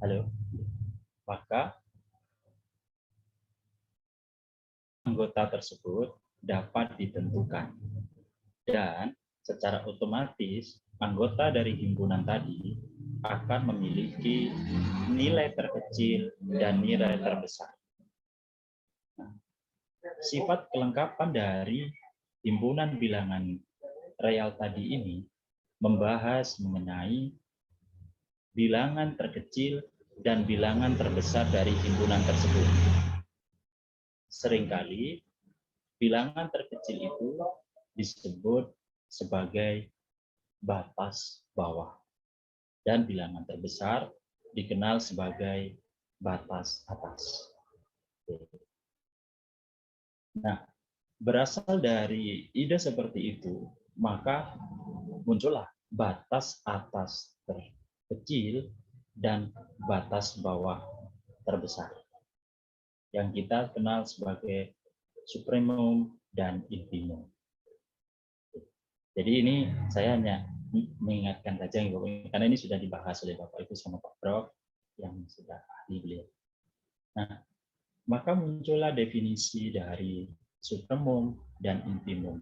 Halo. Maka anggota tersebut dapat ditentukan dan secara otomatis anggota dari himpunan tadi akan memiliki nilai terkecil dan nilai terbesar. Nah, sifat kelengkapan dari himpunan bilangan real tadi ini membahas mengenai bilangan terkecil dan bilangan terbesar dari himpunan tersebut. Seringkali bilangan terkecil itu disebut sebagai batas bawah dan bilangan terbesar dikenal sebagai batas atas. Nah, berasal dari ide seperti itu, maka muncullah batas atas terkecil dan batas bawah terbesar yang kita kenal sebagai supremum dan infimum. Jadi ini saya hanya mengingatkan saja, karena ini sudah dibahas oleh Bapak Ibu sama Pak Prof yang sudah ahli beliau. Nah, maka muncullah definisi dari supremum dan infimum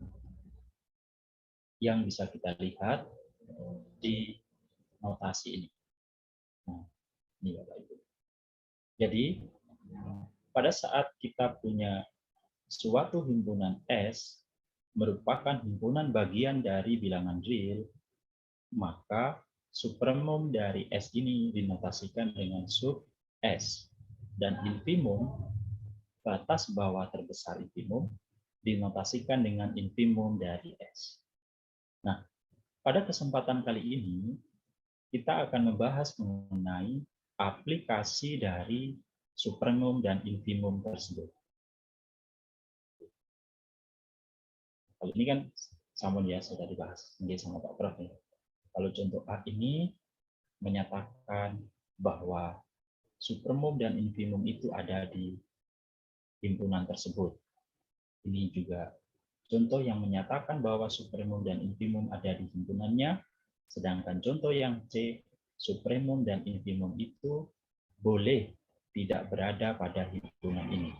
yang bisa kita lihat di notasi ini. Nah, ini Bapak Ibu. Jadi pada saat kita punya suatu himpunan S merupakan himpunan bagian dari bilangan real, maka supremum dari S ini dinotasikan dengan sub S, dan infimum, batas bawah terbesar infimum, dinotasikan dengan infimum dari S. Nah, pada kesempatan kali ini, kita akan membahas mengenai aplikasi dari supremum dan infimum tersebut. Kalau ini kan sama ya, sudah dibahas sama Pak Prof. Kalau contoh A ini menyatakan bahwa supremum dan infimum itu ada di himpunan tersebut. Ini juga contoh yang menyatakan bahwa supremum dan infimum ada di himpunannya, sedangkan contoh yang C, supremum dan infimum itu boleh tidak berada pada himpunan ini.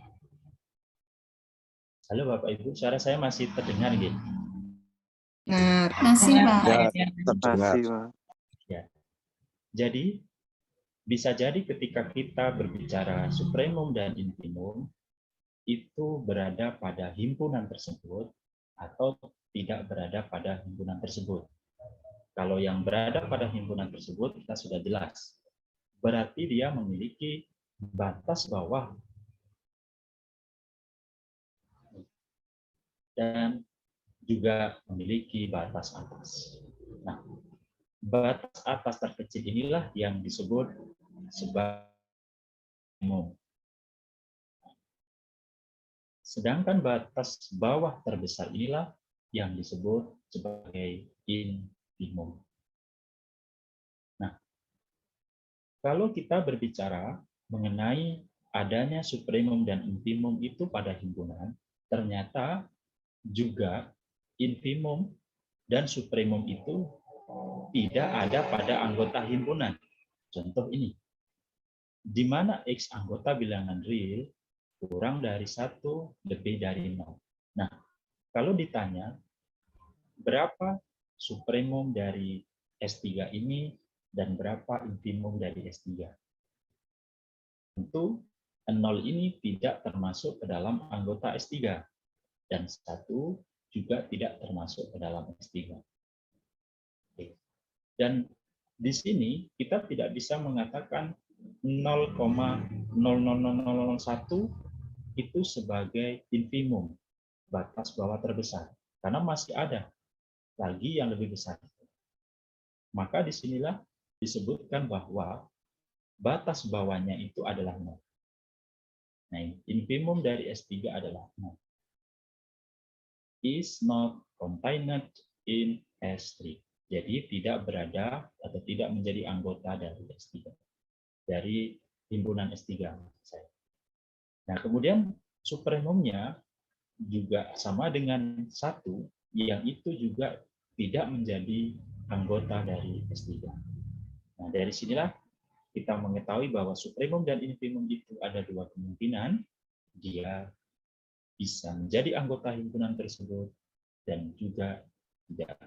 Halo Bapak Ibu, suara saya masih terdengar gitu? Masih, Pak. Masih, Pak. Ya. Jadi bisa jadi ketika kita berbicara supremum dan infimum itu berada pada himpunan tersebut atau tidak berada pada himpunan tersebut. Kalau yang berada pada himpunan tersebut kita sudah jelas. Berarti dia memiliki batas bawah dan juga memiliki batas atas. Nah, batas atas terkecil inilah yang disebut sebagai umum. Sedangkan batas bawah terbesar inilah yang disebut sebagai infimum. Nah, kalau kita berbicara mengenai adanya supremum dan infimum itu pada himpunan, ternyata juga infimum dan supremum itu tidak ada pada anggota himpunan. Contoh ini, di mana X anggota bilangan real kurang dari 1, lebih dari 0. Nah, kalau ditanya berapa supremum dari S3 ini dan berapa infimum dari S3, tentu 0 ini tidak termasuk ke dalam anggota S3 dan 1 juga tidak termasuk ke dalam S3. Dan di sini kita tidak bisa mengatakan 0,00001 itu sebagai infimum, batas bawah terbesar, karena masih ada lagi yang lebih besar. Maka disinilah disebutkan bahwa batas bawahnya itu adalah 0. Nah, infimum dari S3 adalah 0. Is not contained in S3. Jadi tidak berada atau tidak menjadi anggota dari S3. Dari himpunan S3. Nah, kemudian supremumnya juga sama dengan 1, yang itu juga tidak menjadi anggota dari S3. Nah, dari sinilah kita mengetahui bahwa supremum dan infimum itu ada dua kemungkinan, dia bisa menjadi anggota himpunan tersebut dan juga tidak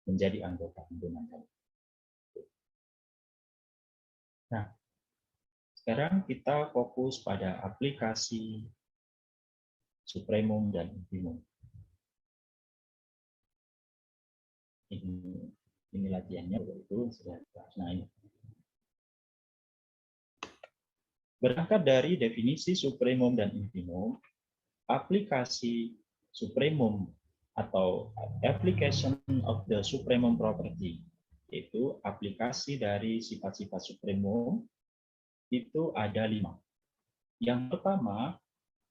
menjadi anggota himpunan. Nah, sekarang kita fokus pada aplikasi supremum dan infimum. Ini latihannya, itu sudah. Nah, ini. Berangkat dari definisi supremum dan infimum, aplikasi supremum atau application of the supremum property, yaitu aplikasi dari sifat-sifat supremum, itu ada 5. Yang pertama,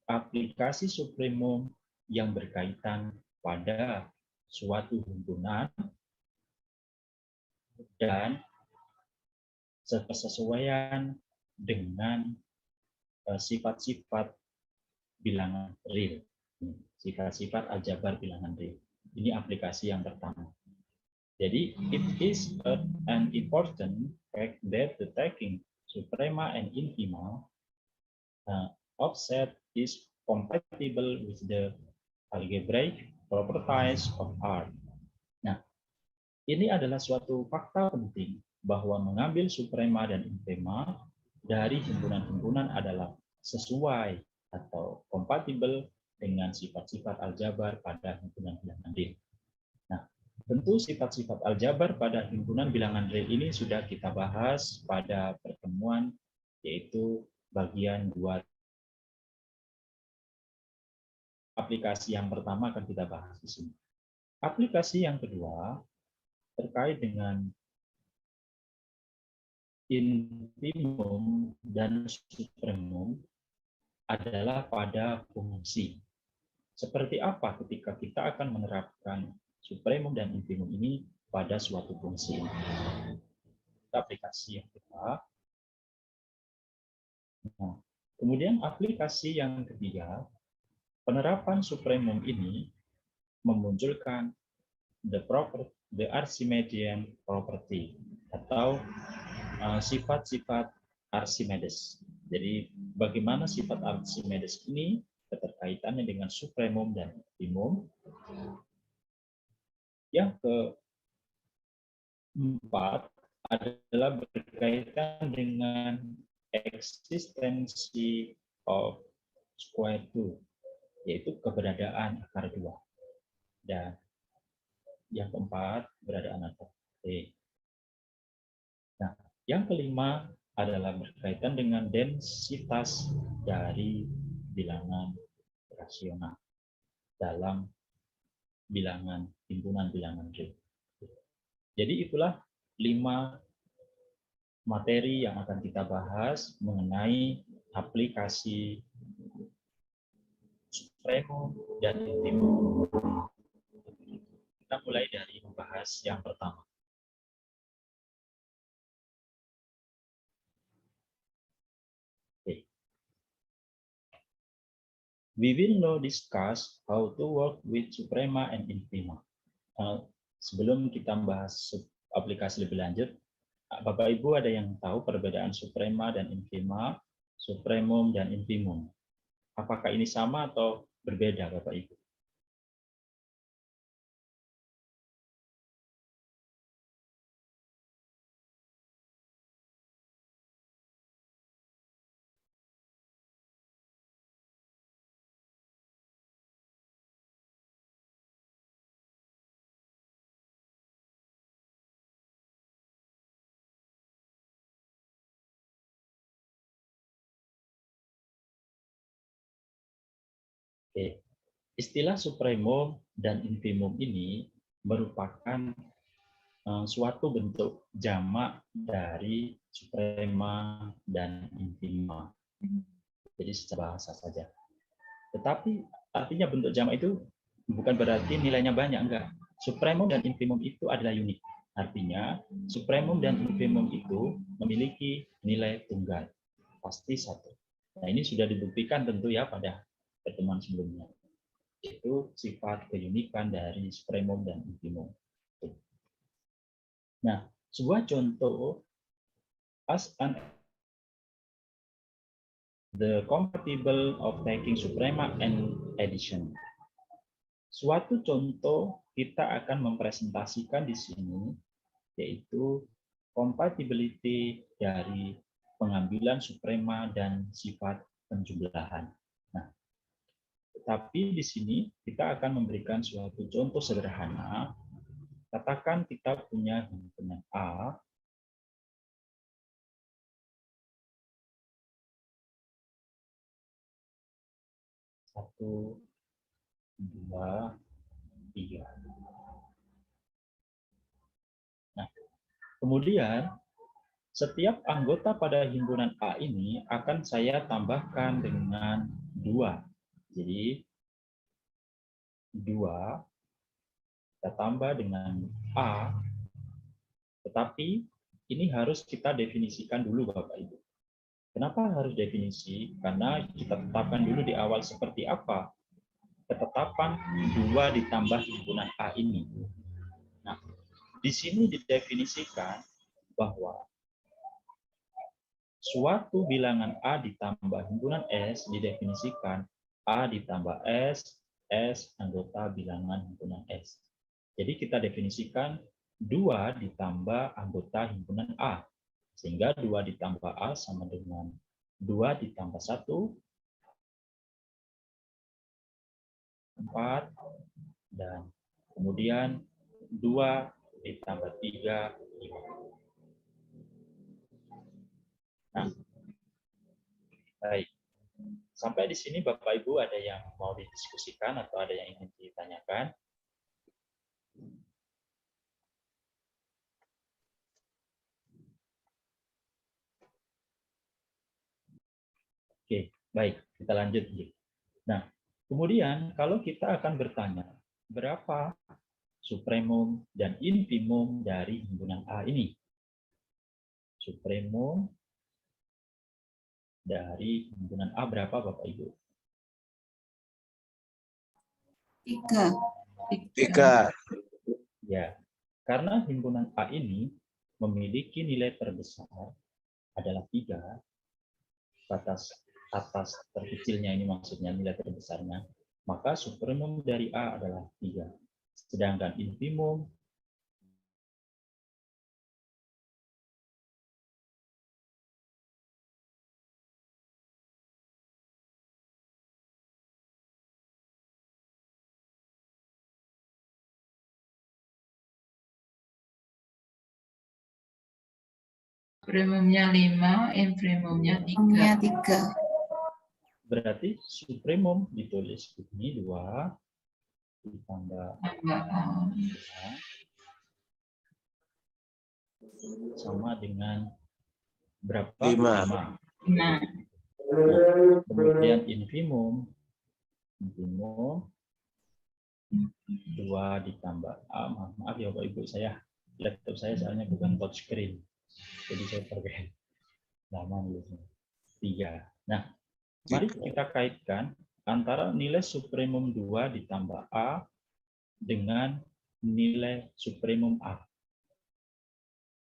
aplikasi supremum yang berkaitan pada suatu himpunan dan sesuaian dengan sifat-sifat bilangan real, sifat-sifat aljabar bilangan real. Ini aplikasi yang pertama. Jadi, it is an important fact that the taking suprema and infima offset is compatible with the algebraic properties of R. Nah, ini adalah suatu fakta penting bahwa mengambil suprema dan infima dari himpunan-himpunan adalah sesuai atau kompatibel dengan sifat-sifat aljabar pada himpunan bilangan real. Nah, tentu sifat-sifat aljabar pada himpunan bilangan real ini sudah kita bahas pada pertemuan, yaitu bagian 2. Aplikasi yang pertama akan kita bahas di sini. Aplikasi yang kedua terkait dengan infimum dan supremum adalah pada fungsi. Seperti apa ketika kita akan menerapkan supremum dan infimum ini pada suatu fungsi? Aplikasi yang kedua. Nah, kemudian aplikasi yang ketiga, penerapan supremum ini memunculkan the Archimedean property atau sifat-sifat Archimedes. Jadi bagaimana sifat Archimedes ini keterkaitannya dengan supremum dan infimum. Yang keempat adalah berkaitan dengan eksistensi of square root, yaitu keberadaan akar 2. Dan yang keempat, keberadaan akar 3. Nah, yang kelima adalah berkaitan dengan densitas dari bilangan rasional dalam bilangan himpunan bilangan real. Jadi itulah 5 materi yang akan kita bahas mengenai aplikasi supremum dan infimum. Kita mulai dari membahas yang pertama. We will now discuss how to work with suprema and infima. Sebelum kita membahas aplikasi lebih lanjut, Bapak Ibu ada yang tahu perbedaan suprema dan infima, supremum dan infimum? Apakah ini sama atau berbeda, Bapak Ibu? Oke. Istilah supremum dan infimum ini merupakan suatu bentuk jamak dari suprema dan infima. Jadi secara bahasa saja. Tetapi artinya bentuk jamak itu bukan berarti nilainya banyak, enggak. Supremum dan infimum itu adalah unik. Artinya supremum dan infimum itu memiliki nilai tunggal, pasti 1. Nah, ini sudah dibuktikan tentu ya pada pertemuan sebelumnya. Itu sifat keunikan dari supremum dan infimum. Nah, sebuah contoh as an the compatible of taking suprema and addition. Suatu contoh kita akan mempresentasikan di sini yaitu compatibility dari pengambilan suprema dan sifat penjumlahan. Nah, tetapi di sini kita akan memberikan suatu contoh sederhana. Katakan kita punya himpunan A satu, dua, tiga. Nah, kemudian setiap anggota pada himpunan A ini akan saya tambahkan dengan 2. Jadi 2 kita tambah dengan A, tetapi ini harus kita definisikan dulu Bapak Ibu. Kenapa harus definisi? Karena kita tetapkan dulu di awal seperti apa ketetapan 2 ditambah himpunan A ini. Nah, di sini didefinisikan bahwa suatu bilangan A ditambah himpunan S didefinisikan A ditambah S, S anggota bilangan himpunan S. Jadi kita definisikan 2 ditambah anggota himpunan A. Sehingga 2 ditambah A sama dengan 2 ditambah 1, 4, dan kemudian 2 ditambah 3, 5. Nah, baik. Sampai di sini Bapak Ibu ada yang mau didiskusikan atau ada yang ingin ditanyakan? Oke, baik. Kita lanjut. Nah, kemudian kalau kita akan bertanya, berapa supremum dan infimum dari himpunan A ini? Supremum dari himpunan A berapa Bapak Ibu? 3. Ya, karena himpunan A ini memiliki nilai terbesar adalah 3, batas atas terkecilnya ini maksudnya nilai terbesarnya, maka supremum dari A adalah 3. Sedangkan infimum Supremumnya 5, infimumnya 3. berarti supremum ditulis begini 2 ditambah 2 sama dengan berapa? 5. Nah, Kemudian infimum 2 ditambah maaf ya Bapak Ibu, saya laptop saya soalnya bukan touchscreen, jadi saya pakai lama dulu 3. Nah, mari kita kaitkan antara nilai supremum 2 ditambah A dengan nilai supremum A.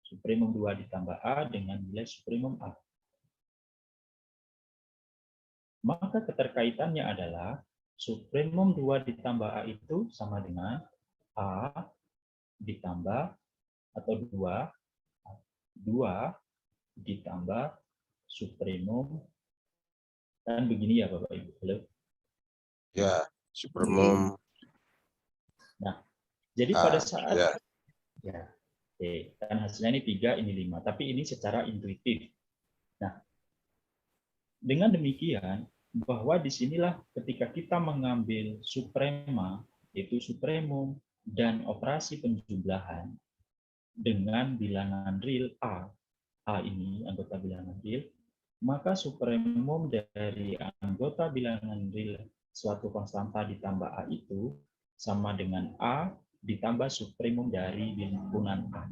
Supremum 2 ditambah A dengan nilai supremum A. Maka keterkaitannya adalah supremum 2 ditambah A itu sama dengan A ditambah atau 2 ditambah supremum, dan begini ya Bapak Ibu. Halo? Ya, supremum. Nah, jadi pada saat ya, oke, kan hasilnya ini 3, ini 5, tapi ini secara intuitif. Nah, dengan demikian bahwa disinilah ketika kita mengambil suprema, yaitu supremum dan operasi penjumlahan dengan bilangan real A ini anggota bilangan real, maka supremum dari anggota bilangan real suatu konstanta ditambah A itu sama dengan A ditambah supremum dari himpunan A.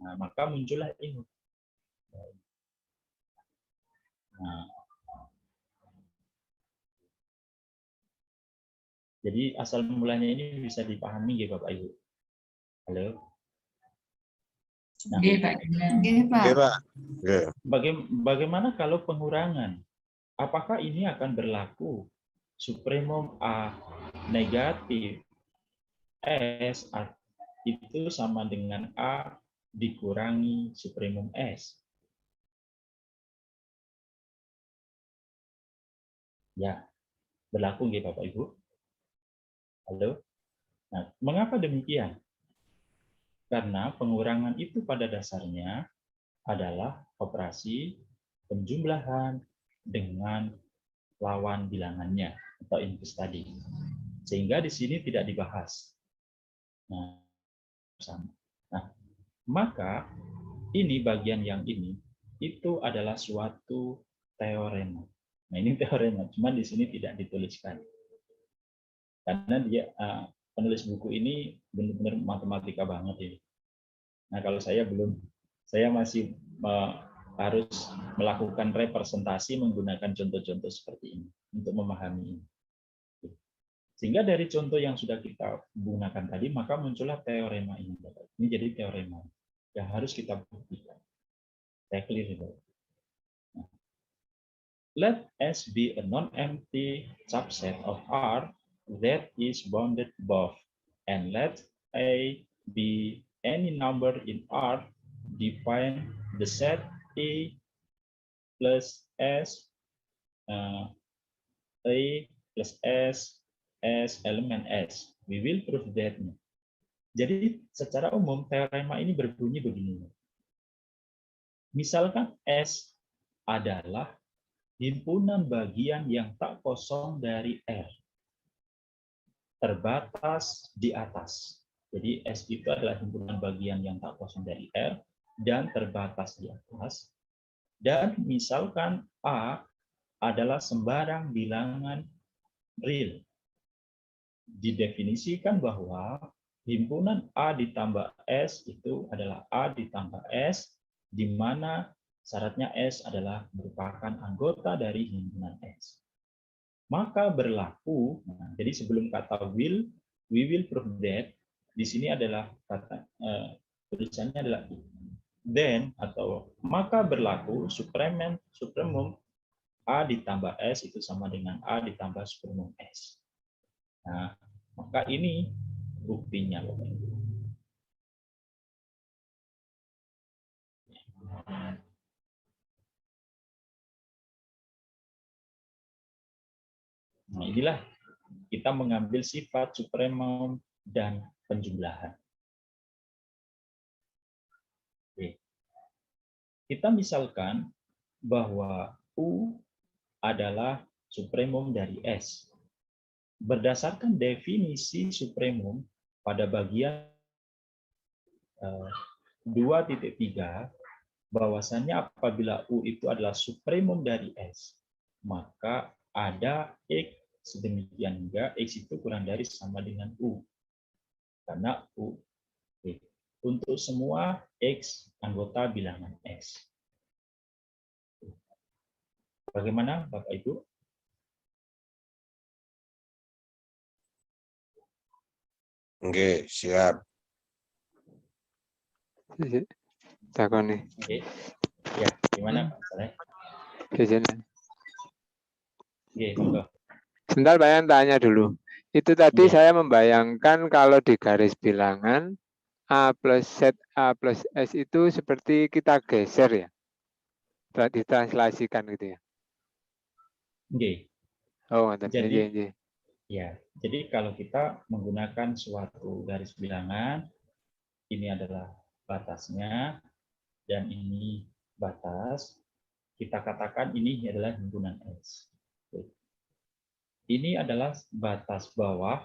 Nah, maka muncullah ini. Nah, jadi asal mulanya ini bisa dipahami ya Bapak Ibu. Halo? Nah, Oke, Pak. Oke, Pak. Oke, Pak. Oke. bagaimana kalau pengurangan? Apakah ini akan berlaku supremum A negatif S itu sama dengan A dikurangi supremum S? Ya, berlaku nggih Bapak Ibu? Halo? Nah, mengapa demikian? Karena pengurangan itu pada dasarnya adalah operasi penjumlahan dengan lawan bilangannya atau input tadi. Sehingga di sini tidak dibahas. Nah, maka ini bagian yang ini itu adalah suatu teorema. Nah, ini teorema, cuma di sini tidak dituliskan. Karena dia penulis buku ini benar-benar matematika banget ini. Nah, kalau saya belum, saya masih harus melakukan representasi menggunakan contoh-contoh seperti ini untuk memahami ini. Sehingga dari contoh yang sudah kita gunakan tadi, maka muncullah teorema ini. Ini jadi teorema yang harus kita buktikan. Saya clear itu. Let S be a non-empty subset of R that is bounded above, and let A be any number in R. Define the set A plus S, A plus S elemen S. We will prove that. Jadi secara umum teorema ini berbunyi begini. Misalkan S adalah himpunan bagian yang tak kosong dari R, terbatas di atas. Jadi S itu adalah himpunan bagian yang tak kosong dari R dan terbatas di atas. Dan misalkan A adalah sembarang bilangan real. Didefinisikan bahwa himpunan A ditambah S itu adalah A ditambah S, di mana syaratnya S adalah merupakan anggota dari himpunan S. Maka berlaku, nah, jadi sebelum kata will, we will prove that, di sini adalah kata tulisannya adalah then atau maka berlaku supremum A ditambah S itu sama dengan A ditambah supremum S. Nah, maka ini buktinya, Bapak Ibu. Nah, inilah kita mengambil sifat supremum dan penjumlahan. Oke. Kita misalkan bahwa U adalah supremum dari S. Berdasarkan definisi supremum pada bagian 2.3, bahwasannya apabila U itu adalah supremum dari S, maka ada X sedemikian hingga X itu kurang dari sama dengan U. Karena U untuk semua X anggota bilangan S. Bagaimana Bapak Ibu? Oke, siap. Takoni. Oke. Ya, gimana Pak Saleh? Oke, monggo. Sebentar Pak, tanya dulu. Itu tadi Iya. saya membayangkan kalau di garis bilangan A plus Z A plus S itu seperti kita geser ya. Ditranslasikan gitu ya. Oke. Oh, Jadi, ya, jadi kalau kita menggunakan suatu garis bilangan, ini adalah batasnya dan ini batas, kita katakan ini adalah himpunan S. Ini adalah batas bawah,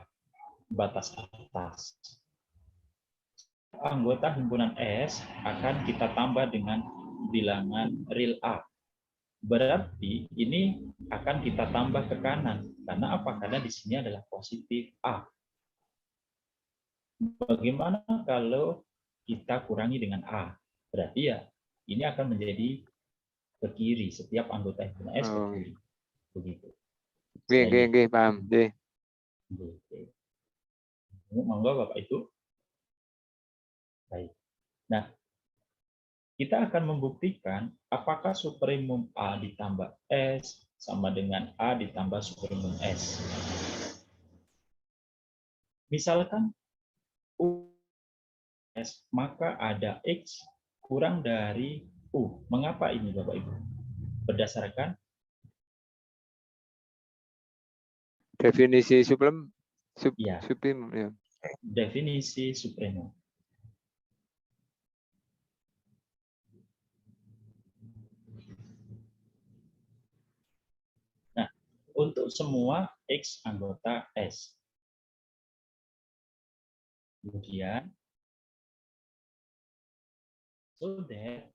batas atas. Anggota himpunan S akan kita tambah dengan bilangan real A. Berarti ini akan kita tambah ke kanan. Karena apa? Karena di sini adalah positif A. Bagaimana kalau kita kurangi dengan A? Berarti ya ini akan menjadi ke kiri. Setiap anggota himpunan S ke kiri. Begitu. Oke, paham. Monggo Bapak Ibu. Baik. Nah, kita akan membuktikan apakah supremum A ditambah S sama dengan A ditambah supremum S. Misalkan U S, maka ada X kurang dari U. Mengapa ini Bapak Ibu? Berdasarkan Definisi Ya. suprimum ya. definisi supremum. Nah, untuk semua X anggota S. Kemudian, so that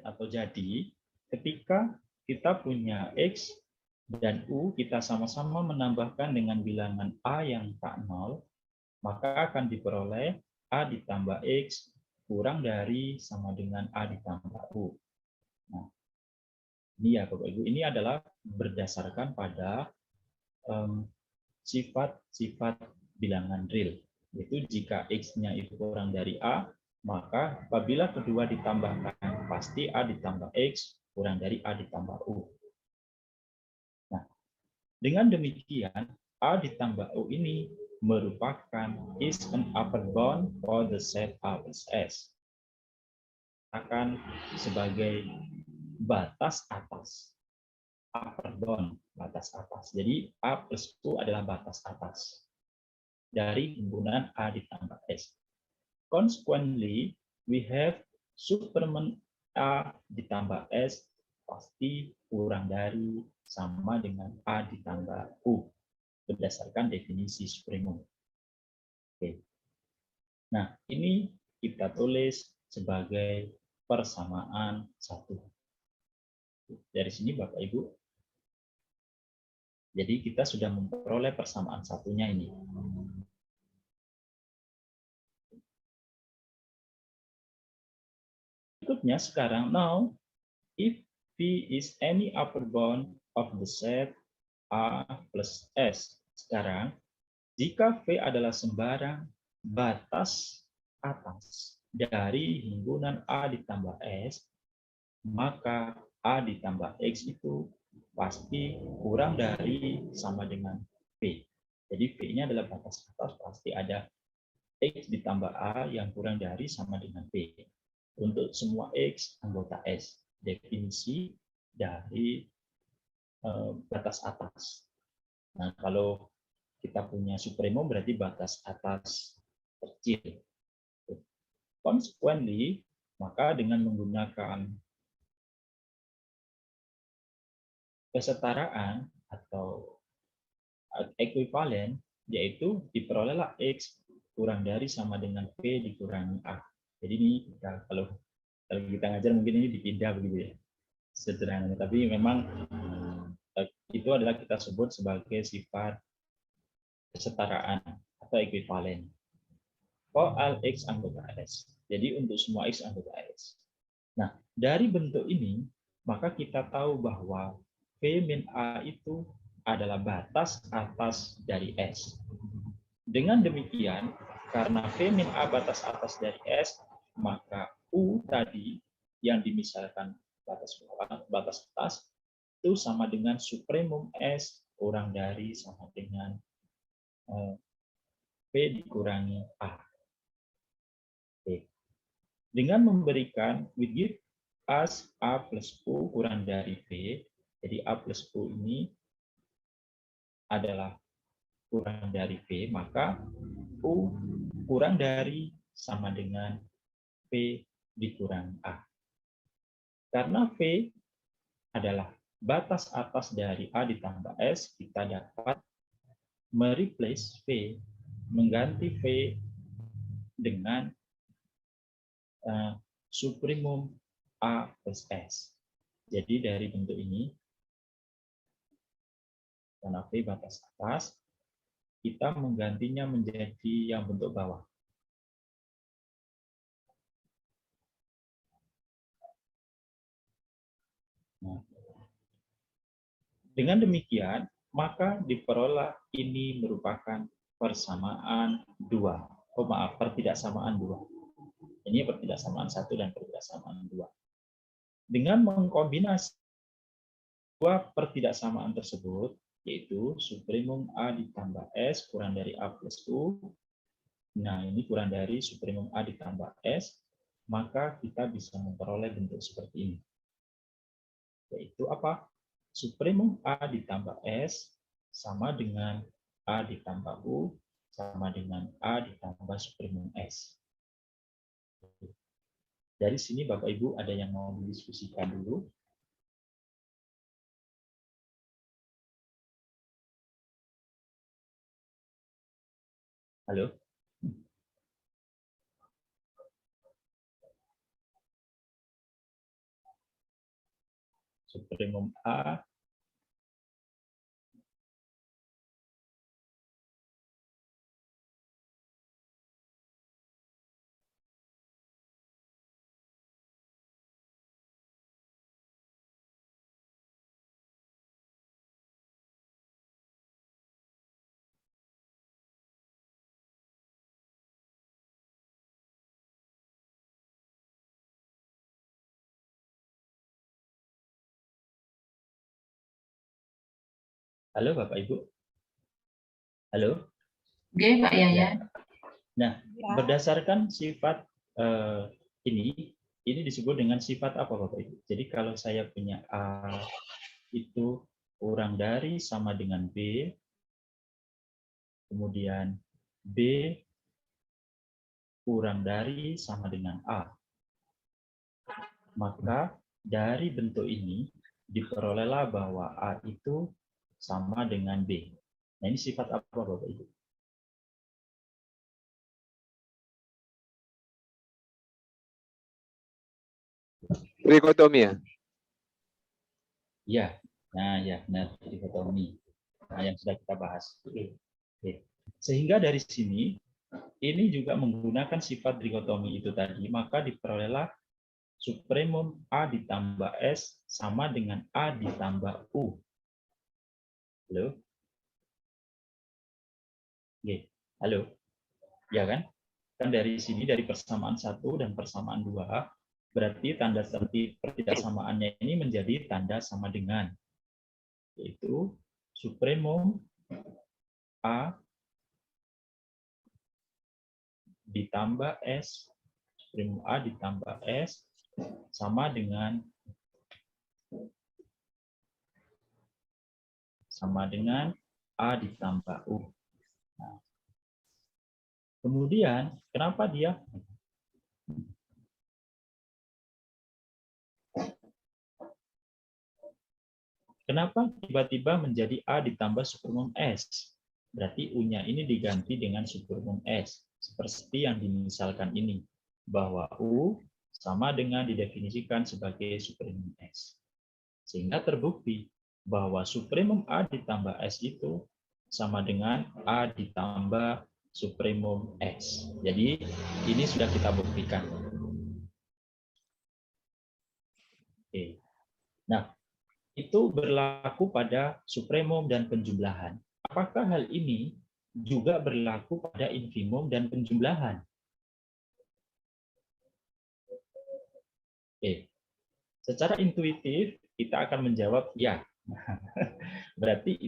atau jadi ketika kita punya X dan U, kita sama-sama menambahkan dengan bilangan A yang tak nol, maka akan diperoleh A ditambah X kurang dari sama dengan A ditambah U. Nah, ini ya Bapak Ibu, ini adalah berdasarkan pada sifat-sifat bilangan real. Yaitu jika X-nya itu kurang dari A, maka apabila kedua ditambahkan, pasti A ditambah X kurang dari A ditambah U. Nah, dengan demikian, A ditambah U ini merupakan is an upper bound for the set A plus S. Akan sebagai batas atas. Upper bound, batas atas. Jadi A plus U adalah batas atas dari himpunan A ditambah S. Consequently, we have supremum A ditambah S pasti kurang dari sama dengan A ditambah U berdasarkan definisi supremum. Oke. Nah, ini kita tulis sebagai persamaan satu. Dari sini Bapak Ibu. Jadi kita sudah memperoleh persamaan satunya ini. Berikutnya sekarang, now if V is any upper bound of the set A plus S. Sekarang, jika V adalah sembarang batas atas dari himpunan A ditambah S, maka A ditambah X itu pasti kurang dari sama dengan V. Jadi V-nya adalah batas atas, pasti ada X ditambah A yang kurang dari sama dengan V. Untuk semua X anggota S. Definisi dari batas atas. Nah, kalau kita punya supremum berarti batas atas kecil. Consequently, maka dengan menggunakan kesetaraan atau ekuivalen, yaitu diperolehlah X kurang dari sama dengan V dikurangi A. Jadi ini kalau kita ngajar mungkin ini dipindah begitu ya, sederhana. Tapi memang itu adalah kita sebut sebagai sifat kesetaraan atau ekuivalen. For all X anggota S. Jadi untuk semua X anggota S. Nah, dari bentuk ini, maka kita tahu bahwa V min A itu adalah batas atas dari S. Dengan demikian, karena V min A batas atas dari S, maka U tadi yang dimisalkan batas atas itu sama dengan supremum S kurang dari sama dengan V dikurangi A. Oke. Dengan memberikan we give us A plus U kurang dari V, jadi A plus U ini adalah kurang dari V, maka U kurang dari sama dengan V dikurangi A. Karena V adalah batas atas dari A ditambah S, kita dapat mereplace V, mengganti V dengan supremum A plus S. Jadi dari bentuk ini, karena V batas atas, kita menggantinya menjadi yang bentuk bawah. Dengan demikian, maka diperoleh ini merupakan persamaan dua. Oh maaf, pertidaksamaan dua. Ini pertidaksamaan satu dan pertidaksamaan dua. Dengan mengkombinasi dua pertidaksamaan tersebut, yaitu supremum A ditambah S kurang dari A plus U. Nah, ini kurang dari supremum A ditambah S, maka kita bisa memperoleh bentuk seperti ini. Yaitu apa? Supremum A ditambah S sama dengan A ditambah U sama dengan A ditambah supremum S. Dari sini Bapak Ibu ada yang mau didiskusikan dulu? Halo? Supremum A Halo Bapak Ibu? Halo? Oke, Pak Yaya. Nah, berdasarkan sifat ini disebut dengan sifat apa Bapak Ibu? Jadi kalau saya punya A itu kurang dari sama dengan B, kemudian B kurang dari sama dengan A, maka dari bentuk ini diperolehlah bahwa A itu sama dengan B. Nah, ini sifat apa Bapak Ibu? Trikotomi ya? Ya, nah ya, benar, trikotomi. Nah, yang sudah kita bahas. Oke. Sehingga dari sini, ini juga menggunakan sifat trikotomi itu tadi, maka diperolehlah supremum A ditambah S sama dengan A ditambah U. Halo? Oke. Halo? Ya kan? Kan dari sini, dari persamaan 1 dan persamaan 2, berarti tanda pertidaksamaannya ini menjadi tanda sama dengan, yaitu supremum A ditambah S, supremum A ditambah S, sama dengan A ditambah U. Nah, kemudian, kenapa tiba-tiba menjadi A ditambah supremum S? Berarti U-nya ini diganti dengan supremum S. Seperti yang dimisalkan ini, bahwa U sama dengan didefinisikan sebagai supremum S. Sehingga terbukti bahwa supremum A ditambah S itu sama dengan A ditambah supremum S. Jadi ini sudah kita buktikan. Oke. Nah, itu berlaku pada supremum dan penjumlahan. Apakah hal ini juga berlaku pada infimum dan penjumlahan? Oke. Secara intuitif kita akan menjawab ya. Berarti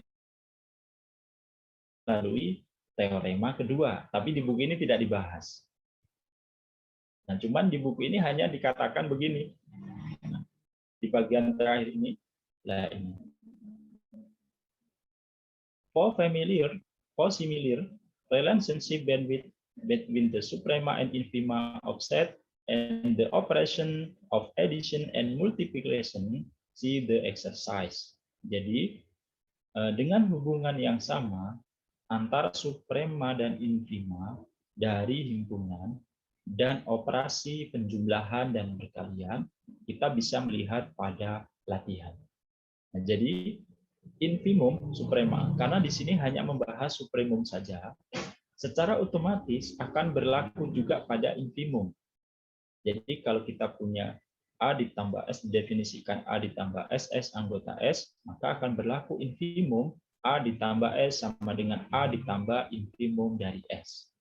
melalui teorema kedua, tapi di buku ini tidak dibahas. Nah, cuman di buku ini hanya dikatakan begini. Di bagian terakhir ini, nah ini. For similar relationship between the suprema and infima of set and the operation of addition and multiplication, see the exercise. Jadi, dengan hubungan yang sama antara suprema dan infima dari himpunan dan operasi penjumlahan dan perkalian, kita bisa melihat pada latihan. Nah, jadi infimum suprema, karena di sini hanya membahas supremum saja, secara otomatis akan berlaku juga pada infimum. Jadi kalau kita punya A ditambah S didefinisikan A ditambah S anggota S, maka akan berlaku infimum A ditambah S sama dengan A ditambah infimum dari S.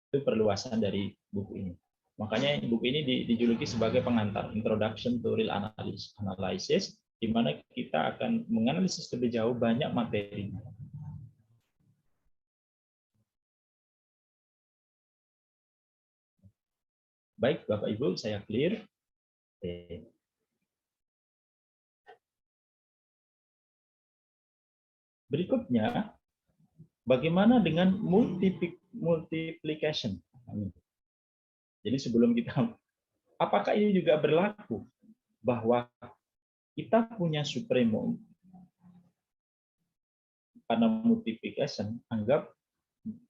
Itu perluasan dari buku ini. Makanya buku ini dijuluki sebagai pengantar Introduction to Real Analysis, di mana kita akan menganalisis lebih jauh banyak materi. Baik, Bapak Ibu, saya clear. Oke. Berikutnya, bagaimana dengan multiplication? Jadi sebelum kita, apakah ini juga berlaku bahwa kita punya supremum karena multiplication, anggap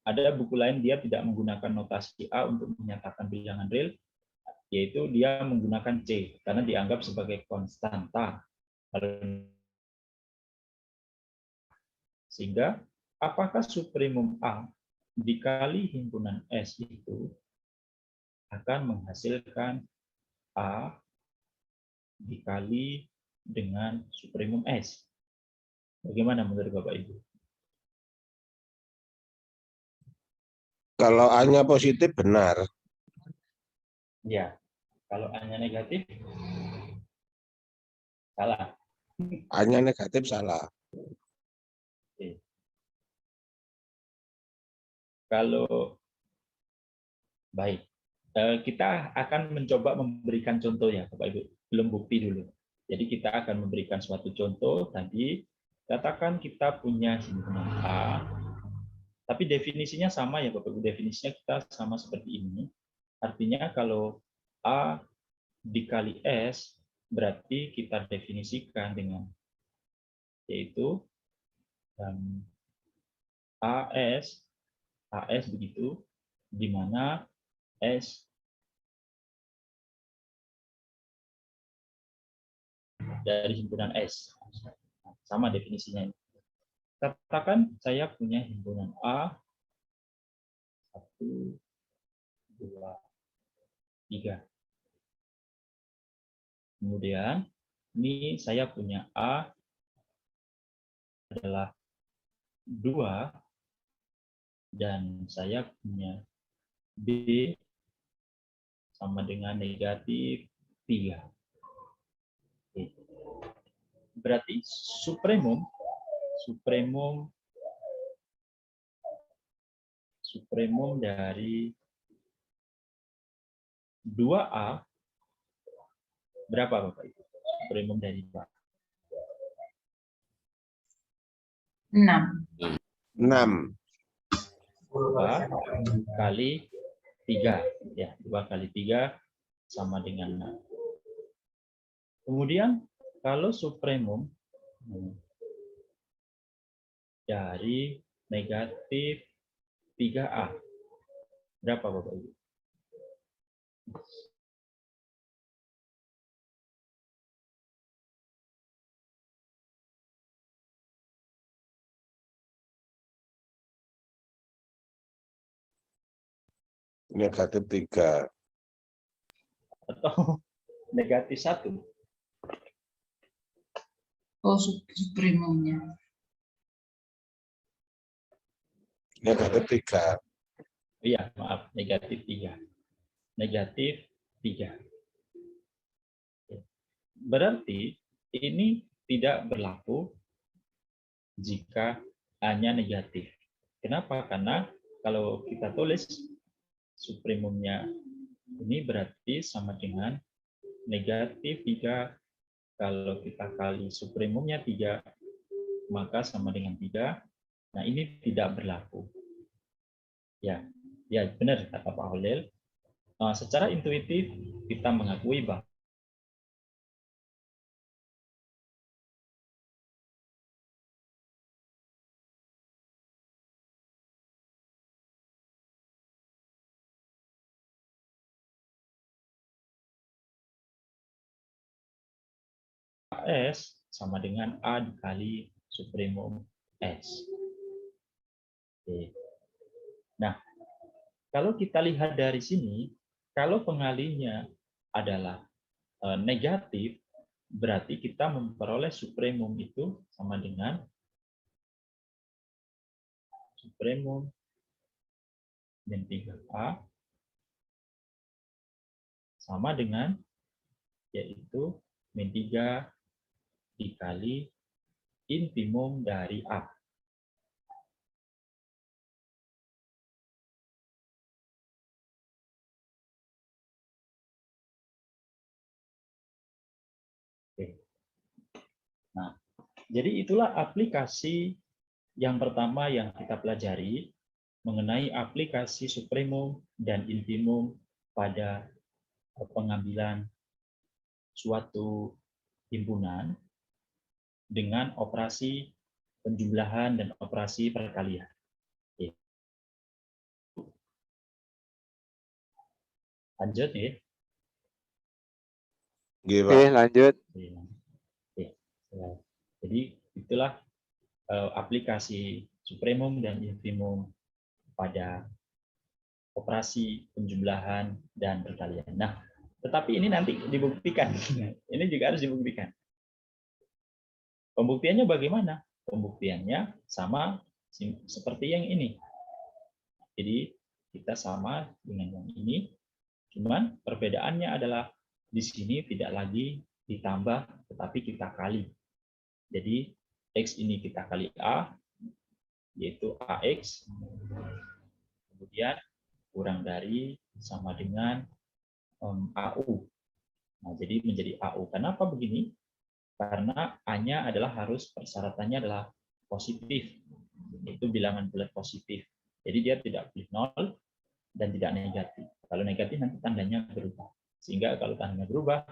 ada buku lain dia tidak menggunakan notasi A untuk menyatakan bilangan real, yaitu dia menggunakan C karena dianggap sebagai konstanta. Sehingga apakah supremum A dikali himpunan S itu akan menghasilkan A dikali dengan supremum S? Bagaimana menurut Bapak Ibu? Kalau A-nya positif benar. Ya, kalau A-nya negatif, salah. A-nya negatif salah. Oke. Kalau baik, kita akan mencoba memberikan contoh ya, Bapak Ibu. Belum bukti dulu. Jadi kita akan memberikan suatu contoh tadi. Katakan kita punya himpunan A, tapi definisinya sama ya, Bapak Ibu. Definisinya kita sama seperti ini. Artinya kalau A dikali S, berarti kita definisikan dengan yaitu AS begitu, di mana S dari himpunan S. Sama definisinya. Katakan saya punya himpunan A, 1, 2, 3. Kemudian, ini saya punya A adalah 2, dan saya punya B sama dengan negatif 3. Berarti supremum dari 2A berapa Bapak Ibu? Supremum dari 2. 6. 6. 2 kali 3. Ya, 2 kali 3 sama dengan 6. Kemudian kalau supremum dari negatif 3A berapa Bapak Ibu? Negatif 3. Atau negatif 1? Oh, supremumnya. Negatif 3. Iya, maaf, negatif 3. Negatif 3. Berarti ini tidak berlaku jika A-nya negatif. Kenapa? Karena kalau kita tulis supremumnya ini berarti sama dengan negatif 3. Kalau kita kali supremumnya 3, maka sama dengan 3. Nah, ini tidak berlaku. Ya, benar kata Pak Holil. Secara intuitif kita mengakui bahwa S sama dengan A dikali supremum S. Oke. Nah, kalau kita lihat dari sini, Kalau pengalinya adalah negatif, berarti kita memperoleh supremum itu sama dengan supremum min 3A sama dengan yaitu min 3 dikali infimum dari A. Oke. Nah, jadi itulah aplikasi yang pertama yang kita pelajari mengenai aplikasi supremum dan infimum pada pengambilan suatu himpunan dengan operasi penjumlahan dan operasi perkalian. Oke. Lanjut ya. Nggih, Pak. Oke, lanjut. Oke. Jadi itulah aplikasi supremum dan infimum pada operasi penjumlahan dan perkalian. Nah, tetapi ini nanti dibuktikan. Ini juga harus dibuktikan. Pembuktiannya bagaimana? Pembuktiannya sama seperti yang ini. Jadi kita sama dengan yang ini, cuman perbedaannya adalah di sini tidak lagi ditambah, tetapi kita kali. Jadi X ini kita kali A, yaitu AX, kemudian kurang dari sama dengan AU. Nah, jadi menjadi AU. Kenapa begini? Karena A-nya adalah harus persyaratannya adalah positif. Itu bilangan bulat positif. Jadi dia tidak pilih 0 dan tidak negatif. Kalau negatif nanti tandanya berubah. Sehingga kalau tandanya berubah,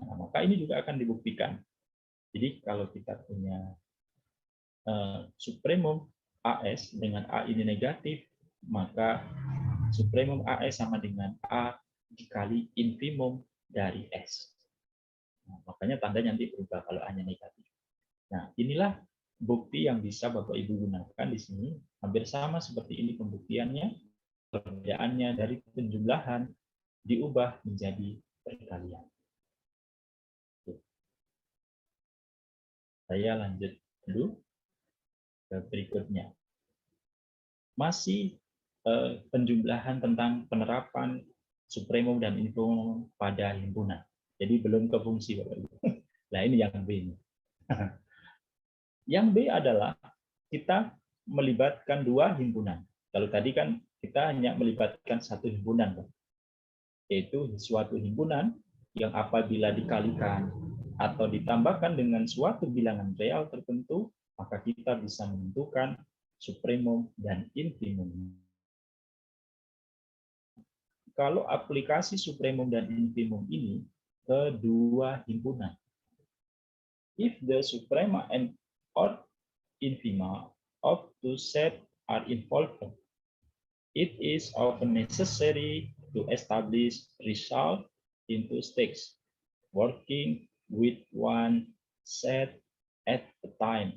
nah, maka ini juga akan dibuktikan. Jadi kalau kita punya supremum AS dengan A ini negatif, maka supremum AS sama dengan A dikali infimum dari S. Nah, makanya tandanya nanti berubah kalau A-nya negatif. Nah, inilah bukti yang bisa Bapak Ibu gunakan di sini. Hampir sama seperti ini pembuktiannya. Perbedaannya dari penjumlahan diubah menjadi perkalian. Saya lanjut dulu ke berikutnya. Masih penjumlahan tentang penerapan supremum dan infimum pada himpunan. Jadi belum ke fungsi Bapak Ibu. Nah, ini yang B. Yang B adalah kita melibatkan dua himpunan. Kalau tadi kan kita hanya melibatkan satu himpunan, yaitu suatu himpunan yang apabila dikalikan atau ditambahkan dengan suatu bilangan real tertentu, maka kita bisa menentukan supremum dan infimum. Kalau aplikasi supremum dan infimum ini kedua himpunan, if the suprema and or infima of two set are involved, it is often necessary to establish result into stakes, working with one set at a time.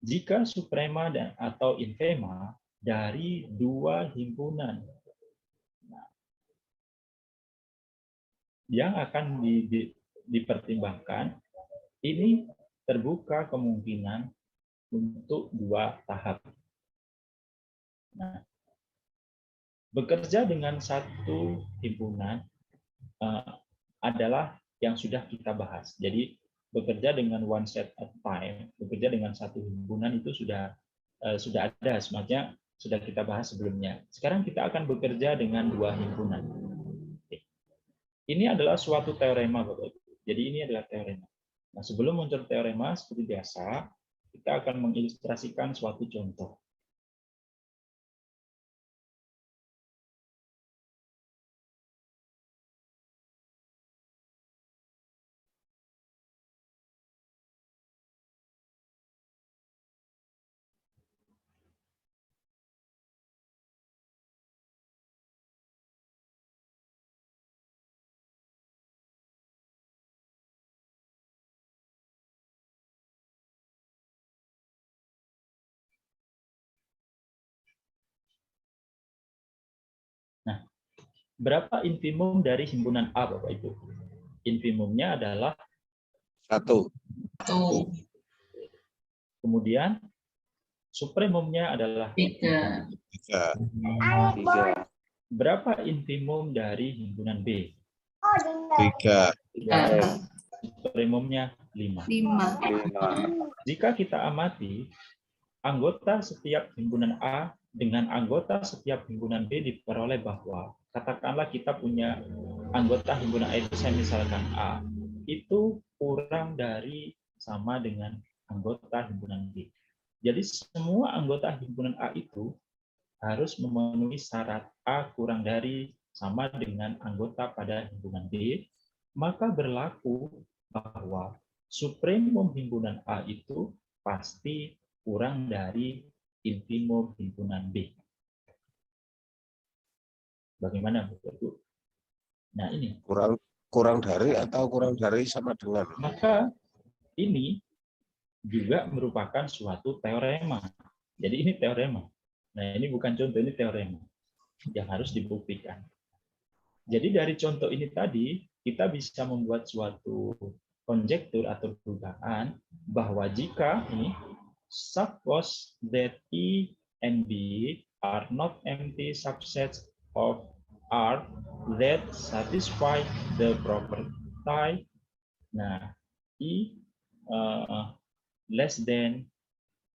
Jika suprema dan atau infema dari dua himpunan yang akan dipertimbangkan, ini terbuka kemungkinan untuk dua tahap. Nah, bekerja dengan satu himpunan adalah yang sudah kita bahas. Jadi bekerja dengan one set at time, bekerja dengan satu himpunan itu sudah ada, sebenarnya sudah kita bahas sebelumnya. Sekarang kita akan bekerja dengan dua himpunan. Ini adalah suatu teorema, Bapak Ibu. Jadi ini adalah teorema. Nah, sebelum muncul teorema seperti biasa, kita akan mengilustrasikan suatu contoh. Berapa infimum dari himpunan A, Bapak Ibu? Infimumnya adalah 1. Tuh, kemudian supremumnya adalah 3. 3. 3. Berapa infimum dari himpunan B? 3. Supremumnya 5. 5. Jika kita amati anggota setiap himpunan A dengan anggota setiap himpunan B diperoleh bahwa katakanlah kita punya anggota himpunan A itu saya misalkan A itu kurang dari sama dengan anggota himpunan B. Jadi semua anggota himpunan A itu harus memenuhi syarat A kurang dari sama dengan anggota pada himpunan B, maka berlaku bahwa supremum himpunan A itu pasti kurang dari infimum himpunan B. Bagaimana, Bapak Ibu? Nah, ini. Kurang dari atau kurang dari sama dengan? Maka ini juga merupakan suatu teorema. Jadi ini teorema. Nah, ini bukan contoh, ini teorema yang harus dibuktikan. Jadi dari contoh ini tadi, kita bisa membuat suatu konjektur atau dugaan bahwa jika ini suppose that E and B are not empty subsets of R that satisfy the property. Nah, E less than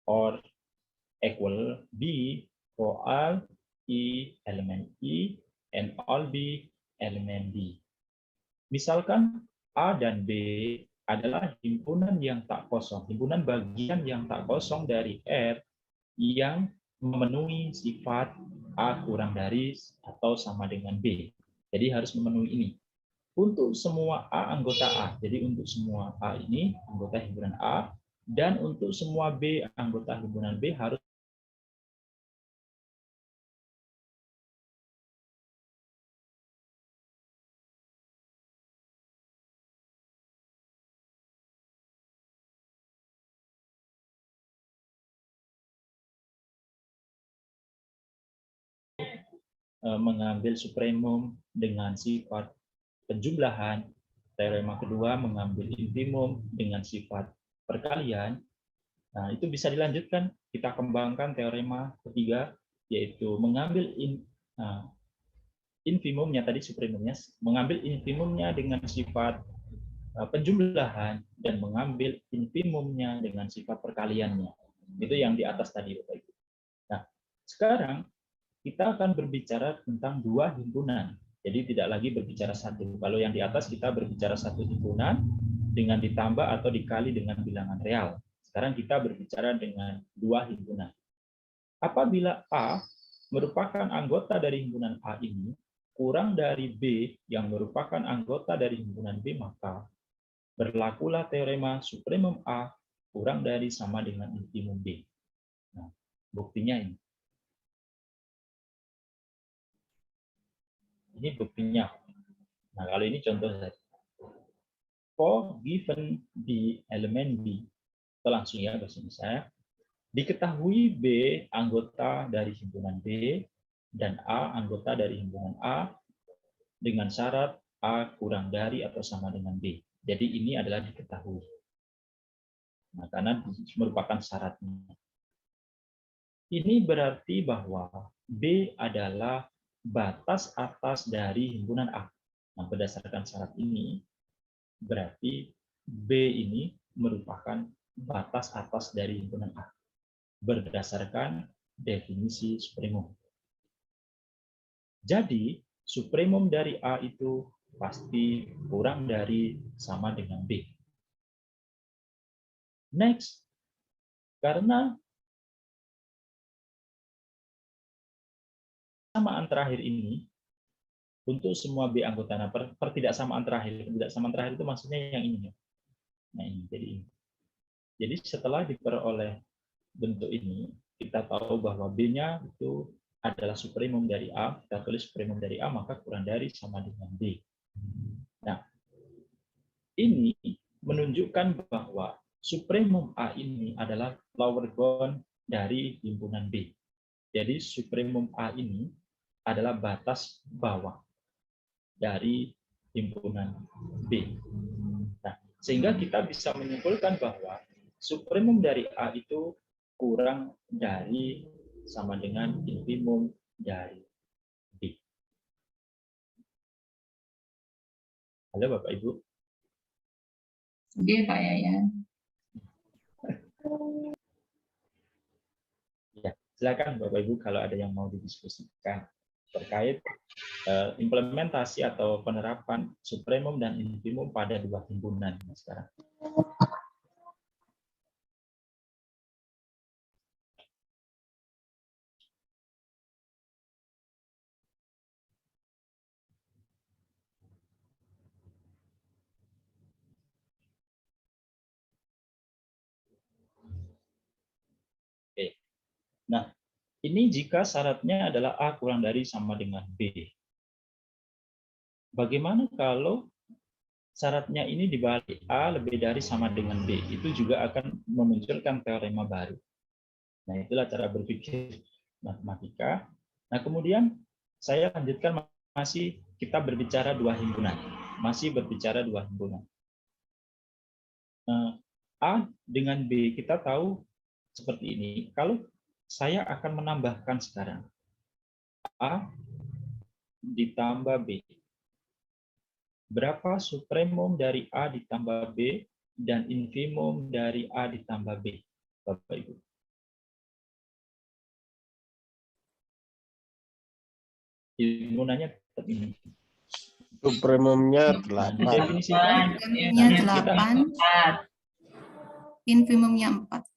or equal B for all E element E and all B elemen D. Misalkan A dan B adalah himpunan yang tak kosong, himpunan bagian yang tak kosong dari R yang memenuhi sifat A kurang dari atau sama dengan B. Jadi harus memenuhi ini. Untuk semua A anggota A, jadi untuk semua A ini anggota himpunan A, dan untuk semua B anggota himpunan B harus mengambil supremum dengan sifat penjumlahan. Teorema kedua mengambil infimum dengan sifat perkalian. Nah, itu bisa dilanjutkan. Kita kembangkan teorema ketiga, yaitu mengambil infimumnya tadi supremumnya, mengambil infimumnya dengan sifat penjumlahan dan mengambil infimumnya dengan sifat perkaliannya. Itu yang di atas tadi, Bapak Ibu. Nah, sekarang kita akan berbicara tentang dua himpunan. Jadi tidak lagi berbicara satu. Kalau yang di atas kita berbicara satu himpunan dengan ditambah atau dikali dengan bilangan real. Sekarang kita berbicara dengan dua himpunan. Apabila A merupakan anggota dari himpunan A ini kurang dari B yang merupakan anggota dari himpunan B, maka berlakulah teorema supremum A kurang dari sama dengan infimum B. Nah, buktinya ini. Ini buktinya. Nah, kalau ini contoh saja. For given B elemen B, kita langsung ya bahasa Indonesia. Diketahui B anggota dari himpunan B dan A anggota dari himpunan A dengan syarat A kurang dari atau sama dengan B. Jadi ini adalah diketahui. Nah, karena merupakan syaratnya. Ini berarti bahwa B adalah batas atas dari himpunan A. Nah, berdasarkan syarat ini, berarti B ini merupakan batas atas dari himpunan A. Berdasarkan definisi supremum. Jadi, supremum dari A itu pasti kurang dari sama dengan B. Next, karena persamaan terakhir ini untuk semua B anggota, nah pertidaksamaan terakhir itu maksudnya yang ini. Nah ini, jadi setelah diperoleh bentuk ini, kita tahu bahwa B-nya itu adalah supremum dari A, kita tulis supremum dari A, maka kurang dari sama dengan B. Nah, ini menunjukkan bahwa supremum A ini adalah lower bound dari himpunan B. Jadi supremum A ini adalah batas bawah. dari himpunan B. Nah, sehingga kita bisa menyimpulkan bahwa supremum dari A itu kurang dari sama dengan infimum dari B. Halo Bapak Ibu. Oke, Pak Yayan. Ya, silakan Bapak Ibu kalau ada yang mau didiskusikan terkait implementasi atau penerapan supremum dan infimum pada dua himpunan sekarang. Oke. Nah, ini jika syaratnya adalah A kurang dari sama dengan B. Bagaimana kalau syaratnya ini dibalik, A lebih dari sama dengan B? Itu juga akan memunculkan teorema baru. Nah, itulah cara berpikir matematika. Nah, kemudian saya lanjutkan, masih kita berbicara dua himpunan. Masih berbicara dua himpunan. A dengan B kita tahu seperti ini. Kalau saya akan menambahkan sekarang A ditambah B. Berapa supremum dari A ditambah B dan infimum dari A ditambah B, Bapak Ibu? Himpunannya tetap ini. Supremumnya Nah, 8. didefinisikan. Supremumnya 8, infimumnya 4.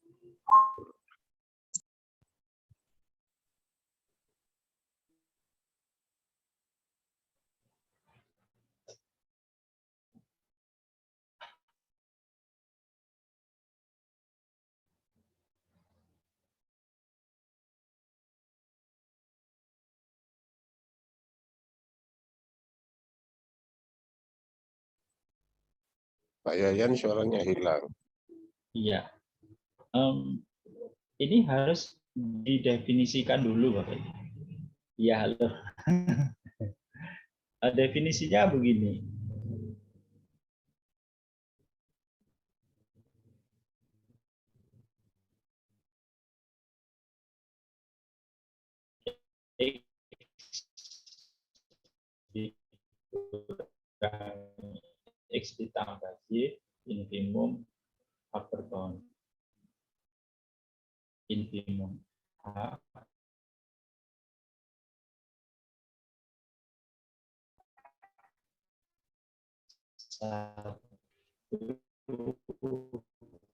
Pak Yayan suaranya hilang. Iya. Ini harus didefinisikan dulu, Bapak Ibu. Iya, halo. Definisinya begini. X ditambah Y infimum upper bound. Infimum A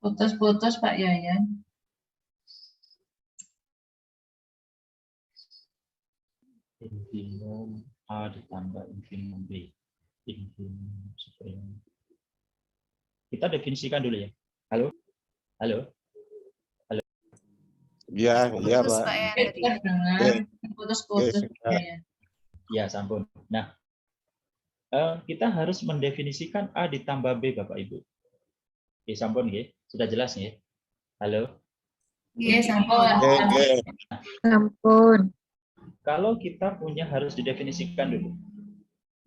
Putus-putus Pak Yayan. infimum A ditambah infimum B. Infimum supremum. Kita definisikan dulu ya. Halo? Halo? Iya, iya Terus Pak. Pak Yayan tadi. Kita dengar putus-putus Pak Yayan. Ya, sampun. Nah, kita harus mendefinisikan A ditambah B, Bapak Ibu. Oke, sampun ya. Sudah jelas ya? Halo? Oke, sampun. Oke. Ampun. Kalau kita punya harus didefinisikan dulu.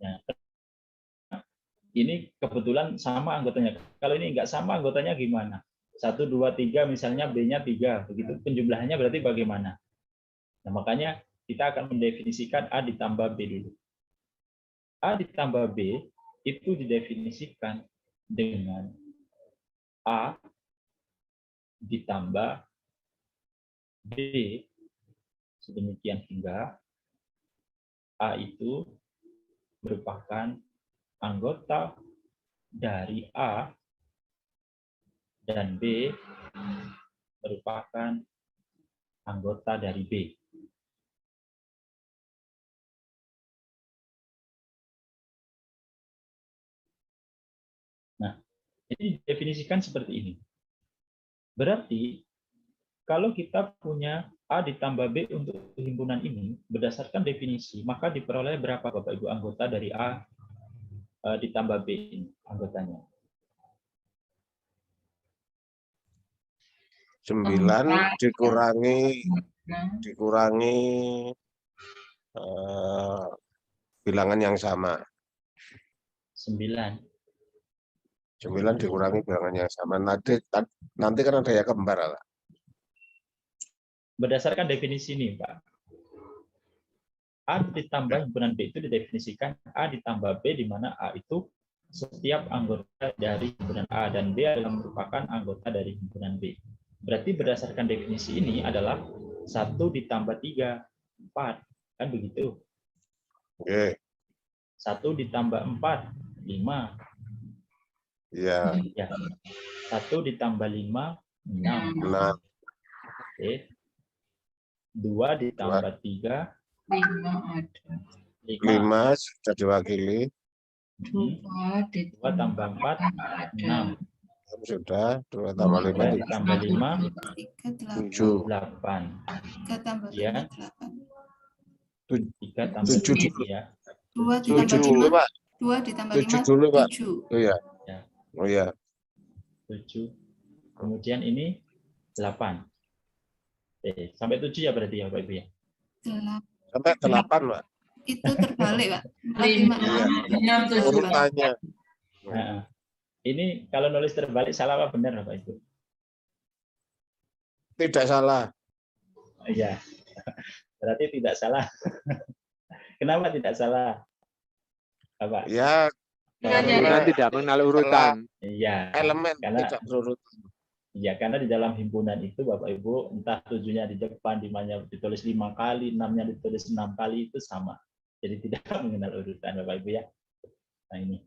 Nah, ini kebetulan sama anggotanya. Kalau ini enggak sama anggotanya gimana? 1, 2, 3 misalnya B-nya 3. Begitu penjumlahannya berarti bagaimana? Nah, makanya kita akan mendefinisikan A ditambah B dulu. A ditambah B itu didefinisikan dengan A ditambah B sedemikian hingga A itu merupakan anggota dari A dan B merupakan anggota dari B. Nah, ini definisikan seperti ini. Berarti kalau kita punya A ditambah B untuk himpunan ini, berdasarkan definisi, maka diperoleh berapa Bapak Ibu anggota dari A ditambah B ini, anggotanya? 9 dikurangi bilangan yang sama. 9. 9 dikurangi bilangan yang sama. Nanti kan ada yang kembar. Lah. Berdasarkan definisi ini, Pak. A ditambah himpunan B itu didefinisikan A ditambah B, di mana A itu setiap anggota dari himpunan A dan B adalah merupakan anggota dari himpunan B. Berarti berdasarkan definisi ini adalah 1 ditambah 3, 4. Kan begitu? Oke. 1 ditambah 4, 5. Iya. Ya. 1 ditambah 5, 6. 6. Oke. 2 ditambah 3, 5 ada. 5. 5 sudah diwakili. 2 2 tambah 4, 6. Sudah. 2 tambah 5, 3 ditambah 5, 7. 8. 3 tambah Ya. 5, 3 tambah 7 7, dulu. ya. 8. 2 7 ditambah dulu, 5. Pak. 2 ditambah 7 5, dulu, Pak. 7. Oh iya. Ya. Oh iya. 7. Kemudian ini 8. Sampai 7 ya berarti ya, Bapak Ibu ya. 8. Sampai 8, Pak. Itu terbalik, Pak. 4, 5, 5, 6, 7. Urutannya. Nah, ini kalau nulis terbalik salah apa benar, Bapak Ibu? Tidak salah. Iya. Berarti tidak salah. Kenapa tidak salah? Apa? Ya, Himpunan tidak mengenal urutan. Iya. elemen Karena tidak berurutan. ya, karena di dalam himpunan itu Bapak Ibu, entah 7-nya di depan, 5-nya ditulis 5 kali, 6-nya ditulis 6 kali, itu sama. Jadi tidak mengenal urutan Bapak Ibu ya. Nah ini.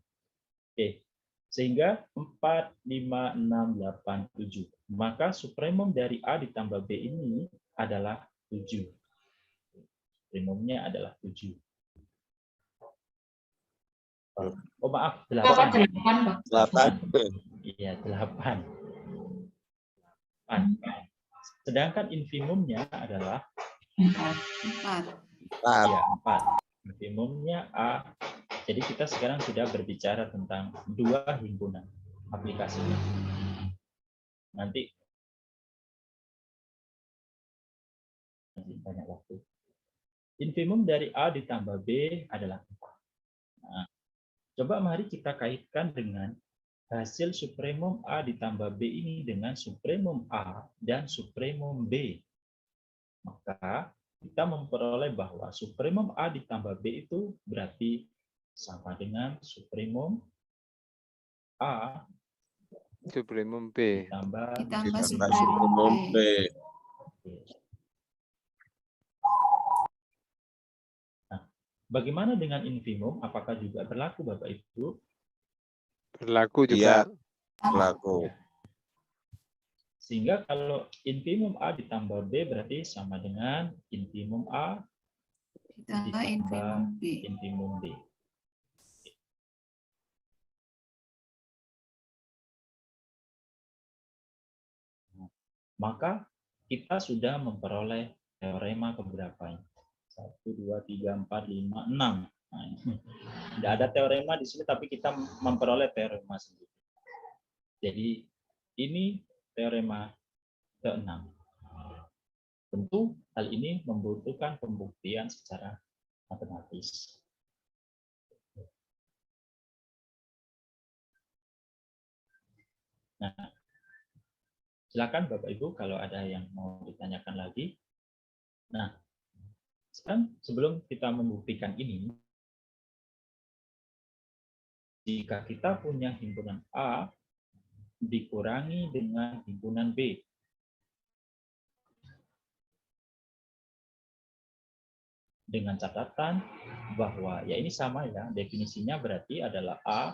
Oke. Sehingga 4, 5, 6, 8, 7. Maka supremum dari A ditambah B ini adalah 7. Supremumnya adalah 7. Oh maaf, 8. 8, Pak. 8. Iya, 8. Sedangkan infimumnya adalah 4. ya, 4. Infimumnya A. Jadi kita sekarang sudah berbicara tentang 2 himpunan aplikasinya. Nanti banyak waktu. Infimum dari A ditambah B adalah 4. Nah, coba mari kita kaitkan dengan hasil supremum A ditambah B ini dengan supremum A dan supremum B. Maka kita memperoleh bahwa supremum A ditambah B itu berarti sama dengan supremum A Supremum B. ditambah Ditambah Supremum B. Nah, bagaimana dengan infimum? Apakah juga berlaku Bapak Ibu? Berlaku Iya. juga. Berlaku. Sehingga kalau infimum A ditambah B berarti sama dengan infimum A Ditambah infimum B. infimum B. Maka kita sudah memperoleh teorema keberapa ini? 1, 2, 3, 4, 5, 6. Nah, tidak ada teorema di sini, tapi kita memperoleh teorema sendiri. Jadi ini teorema ke-6. Tentu hal ini membutuhkan pembuktian secara matematis. Nah, silakan Bapak Ibu kalau ada yang mau ditanyakan lagi. Nah, sekarang sebelum kita membuktikan ini, jika kita punya himpunan A dikurangi dengan himpunan B, dengan catatan bahwa ya ini sama ya, definisinya berarti adalah A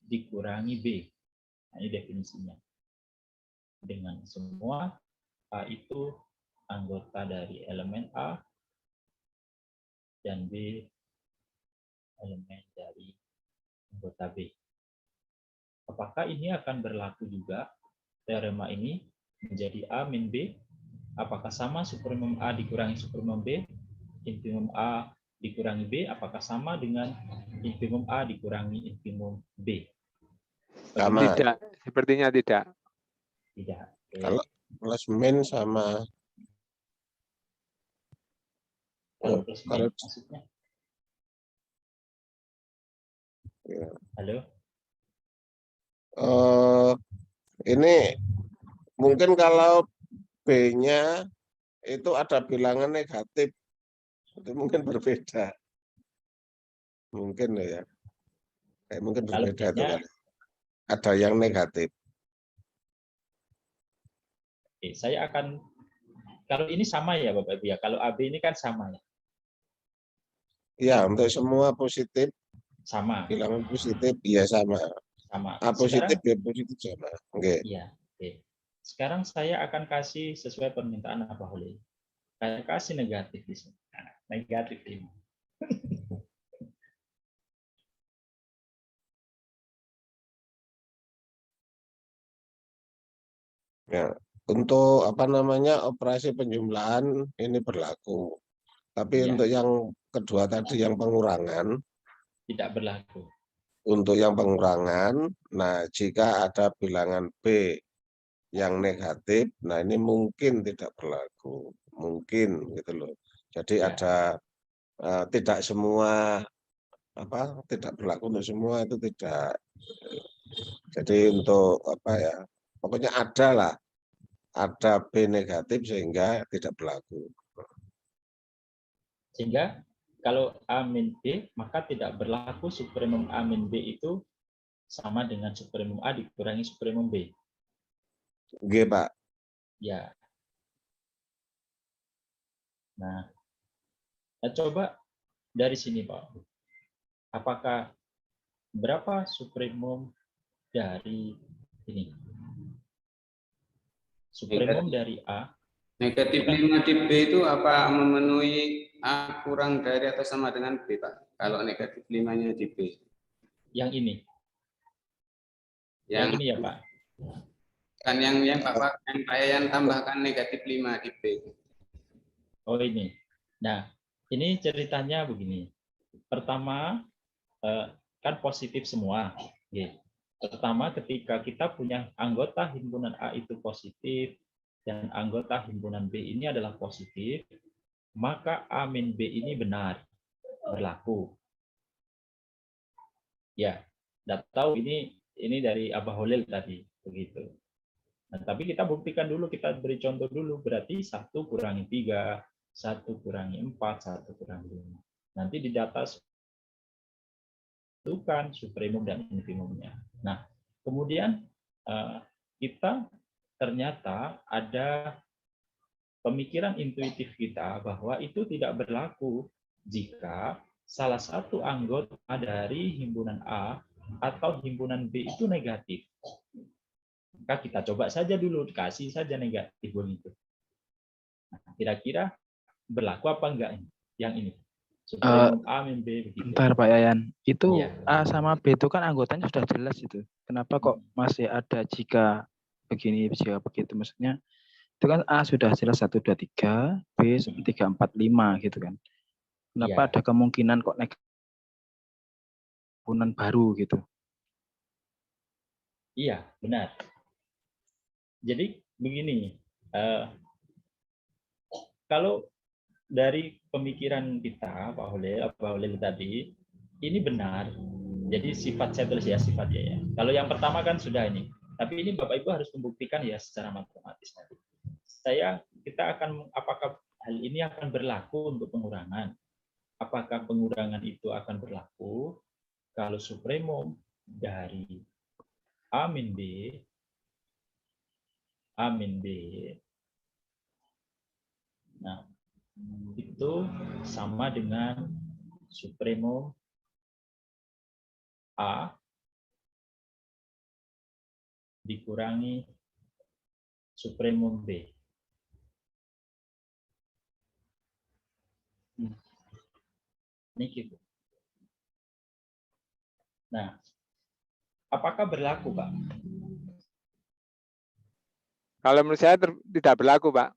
dikurangi B. Nah, ini definisinya. Dengan semua A itu anggota dari elemen A dan B elemen dari anggota B. Apakah ini akan berlaku juga teorema ini menjadi A min B? Apakah sama supremum A dikurangi supremum B? Infimum A dikurangi B, apakah sama dengan infimum A dikurangi infimum B? Sama. Tidak, sepertinya tidak. Tidak. Kalau plus min sama. Kalau plus min Kalau maksudnya? Ya. Halo? Ini mungkin kalau B-nya itu ada bilangan negatif, itu mungkin berbeda. Mungkin ya. Mungkin Kalau berbeda itu B-nya, kali. Ada yang negatif. saya akan, kalau ini sama ya Bapak Ibu ya, kalau AB ini kan sama ya, Ya, untuk semua positif, sama, bilangan positif, iya sama. sama. A positif, Sekarang, B positif sama. Oke. iya, oke. Sekarang saya akan kasih sesuai permintaan Abah Holil. Saya kasih negatif di sini. Nah, negatif ini. Ya. Untuk apa namanya operasi penjumlahan ini berlaku. Tapi Iya, untuk yang kedua tadi yang pengurangan, tidak berlaku. untuk yang pengurangan, nah jika ada bilangan B yang negatif, nah ini mungkin tidak berlaku, mungkin gitu loh. Jadi Ya, ada tidak semua tidak berlaku untuk semua itu tidak. Jadi untuk apa ya, pokoknya ada lah, ada B negatif sehingga tidak berlaku. sehingga kalau A min B, maka tidak berlaku supremum A min B itu sama dengan supremum A dikurangi supremum B. Oke Pak. Ya. Nah, coba dari sini Pak. Apakah berapa supremum dari ini? Supremum dari A. Negatif 5 di B itu apa memenuhi A kurang dari atau sama dengan B, Pak? Kalau negatif 5-nya di B. Yang ini. Yang ini ya, Pak. Kan yang Pak yang tambahkan negatif 5 di B. Oh, ini. Nah, ini ceritanya begini. Pertama, kan positif semua. Pertama, ketika kita punya anggota himpunan A itu positif, dan anggota himpunan B ini adalah positif, maka A min B ini benar, berlaku. Ya, tidak tahu ini dari Abah Holil tadi, begitu. Nah, tapi kita buktikan dulu, kita beri contoh dulu, berarti 1 kurangi 3, 1 kurangi 4, 1 kurangi 5. Nanti di data tentukan supremum dan infimumnya. Nah, kemudian kita ternyata ada pemikiran intuitif kita bahwa itu tidak berlaku jika salah satu anggota dari himpunan A atau himpunan B itu negatif. Maka kita coba saja dulu, kasih saja negatif begitu. Nah, kira-kira berlaku apa enggak yang ini? Supremum A min B begitu. Bentar Pak Yayan, itu Iya. A sama B itu kan anggotanya sudah jelas itu. Kenapa kok masih ada jika begini, jika begitu? Maksudnya itu kan A sudah jelas 1, 2, 3, B 3, 4, 5 gitu kan. Kenapa Iya. ada kemungkinan kok negatif baru gitu? Iya, benar. Jadi begini, kalau dari pemikiran kita, Pak Holil tadi, ini benar. Jadi sifat saya tulis ya, sifatnya ya. Kalau yang pertama kan sudah ini. Tapi ini Bapak Ibu harus membuktikan ya secara matematis nanti. Kita akan, apakah hal ini akan berlaku untuk pengurangan? Apakah pengurangan itu akan berlaku kalau supremum dari A min B nah itu sama dengan supremum A dikurangi supremum B. Ini gitu. Nah, apakah berlaku, Pak? Kalau menurut saya tidak berlaku, Pak.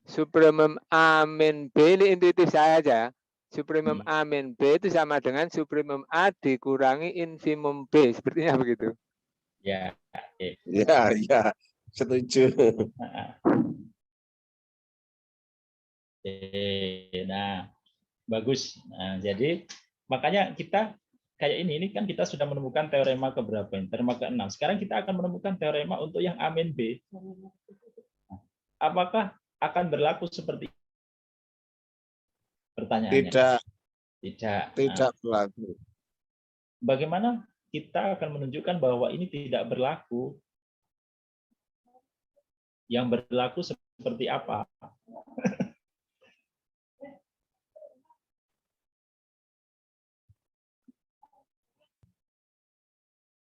Supremum A min B ini intuitif saya aja. Supremum A min B itu sama dengan supremum A dikurangi infimum B. Sepertinya begitu. Ya, oke. Ya, setuju. Nah, bagus. Nah, jadi makanya kita kayak ini kan kita sudah menemukan teorema keberapa ini? Teorema ke-6. Sekarang kita akan menemukan teorema untuk yang A min B. Apakah akan berlaku seperti pertanyaannya? Tidak, Tidak. tidak Nah, berlaku. bagaimana kita akan menunjukkan bahwa ini tidak berlaku? Yang berlaku seperti apa?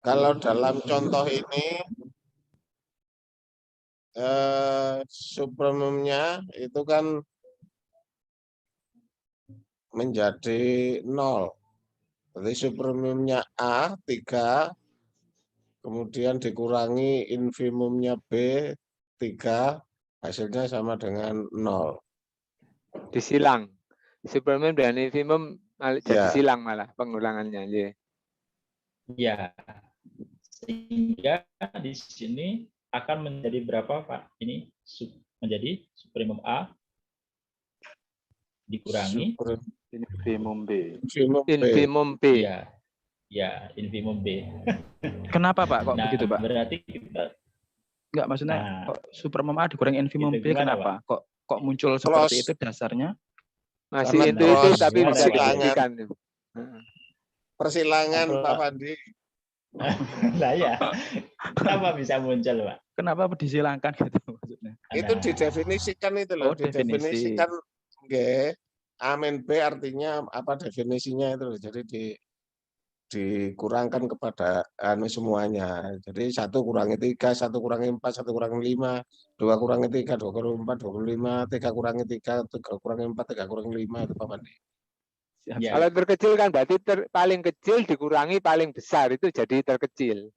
Kalau dalam contoh ini supremumnya itu kan menjadi 0. Jadi supremumnya A 3, kemudian dikurangi infimumnya B 3, hasilnya sama dengan 0. Disilang. Supremum dan infimum jadi Ya. silang malah pengulangannya. Ya. Ya. Sehingga di sini akan menjadi berapa, Pak? Ini menjadi supremum A dikurangi Infimum B. Infimum B. Infimum B. ya, ya infimum B. Kenapa Pak kok Nah, begitu Pak? berarti kita Enggak, maksudnya Nah, kok supremum A dikurangi infimum gitu, B gimana, kenapa? Kok muncul seperti itu dasarnya? Masih Karena intuitif cross tapi bisa persilangan. dibuktikan. Persilangan Apa? Pak Pandi. Nah ya, kenapa bisa muncul, Pak? Kenapa disilangkan gitu maksudnya? Itu Nah, didefinisikan itu loh, Oh, definisi. didefinisikan nggih. A min B artinya apa definisinya itu loh. Jadi dikurangkan kepada semuanya. Jadi 1 kurangi 3, 1 kurangi 4, 1 kurangi 5, 2 kurangi 3, 2 kurangi 4, 25, 3 kurangi 3, 3 kurangi 4, 3 kurangi 5 itu Pak Pandi. Siap, Ya. Kalau terkecil kan berarti paling kecil dikurangi paling besar itu jadi terkecil.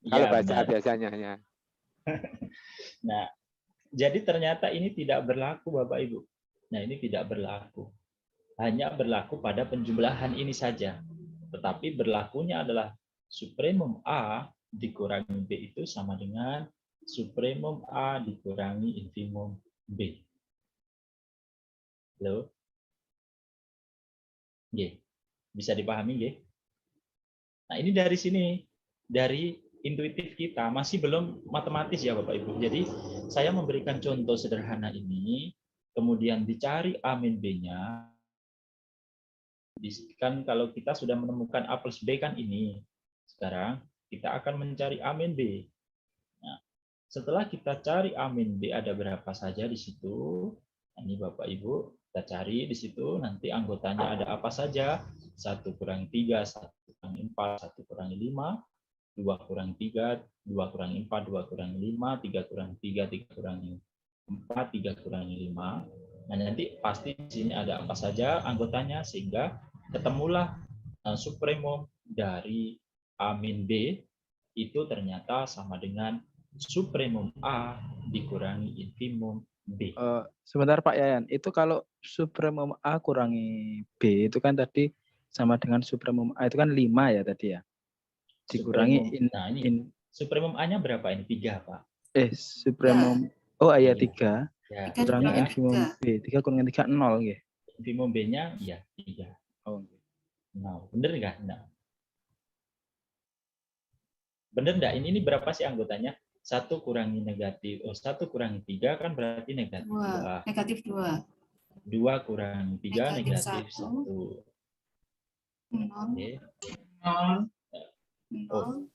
Kalau ya, baca benar. biasanya ya. Nah, jadi ternyata ini tidak berlaku, Bapak Ibu. Nah, ini tidak berlaku. Hanya berlaku pada penjumlahan ini saja. Tetapi berlakunya adalah supremum A dikurangi B itu sama dengan supremum A dikurangi infimum B. Halo? Nggih. Bisa dipahami, nggih? Nah, ini dari sini, dari intuitif kita, masih belum matematis ya Bapak Ibu. Jadi, saya memberikan contoh sederhana ini, kemudian dicari A min B-nya. Kan kalau kita sudah menemukan A plus B kan ini. Sekarang kita akan mencari A min B. Nah, setelah kita cari A min B ada berapa saja di situ. Nah, ini Bapak Ibu, kita cari di situ nanti anggotanya ada apa saja. 1 kurangi 3, 1 kurangi 4, 1 kurangi 5, 2 kurangi 3, 2 kurangi 4, 2 kurangi 5, 3 kurangi 3, 3 kurangi 4, 3 kurangi 5. Nah, nanti pasti di sini ada apa saja anggotanya sehingga ketemulah supremum dari A min B itu ternyata sama dengan supremum A dikurangi infimum B. Sebentar Pak Yayan, itu kalau supremum A kurangi B itu kan tadi sama dengan supremum A itu kan 5 ya tadi ya. Dikurangi Nah, ini supremum A-nya berapa ini? 3, Pak. supremum oh iya 3 Ya, kurangi 3. infimum B. 3 kurangi 3 0 nggih. infimum B-nya ya 3. Oh. Nah, bener nggak? Nah. Bener nggak? Ini berapa sih anggotanya? 1 kurangi negatif. 1 kurangi 3 kan berarti negatif 2. 2. Negatif 2. 2 kurangi 3 Negatif negatif 1. 0. Oke. 0. 0.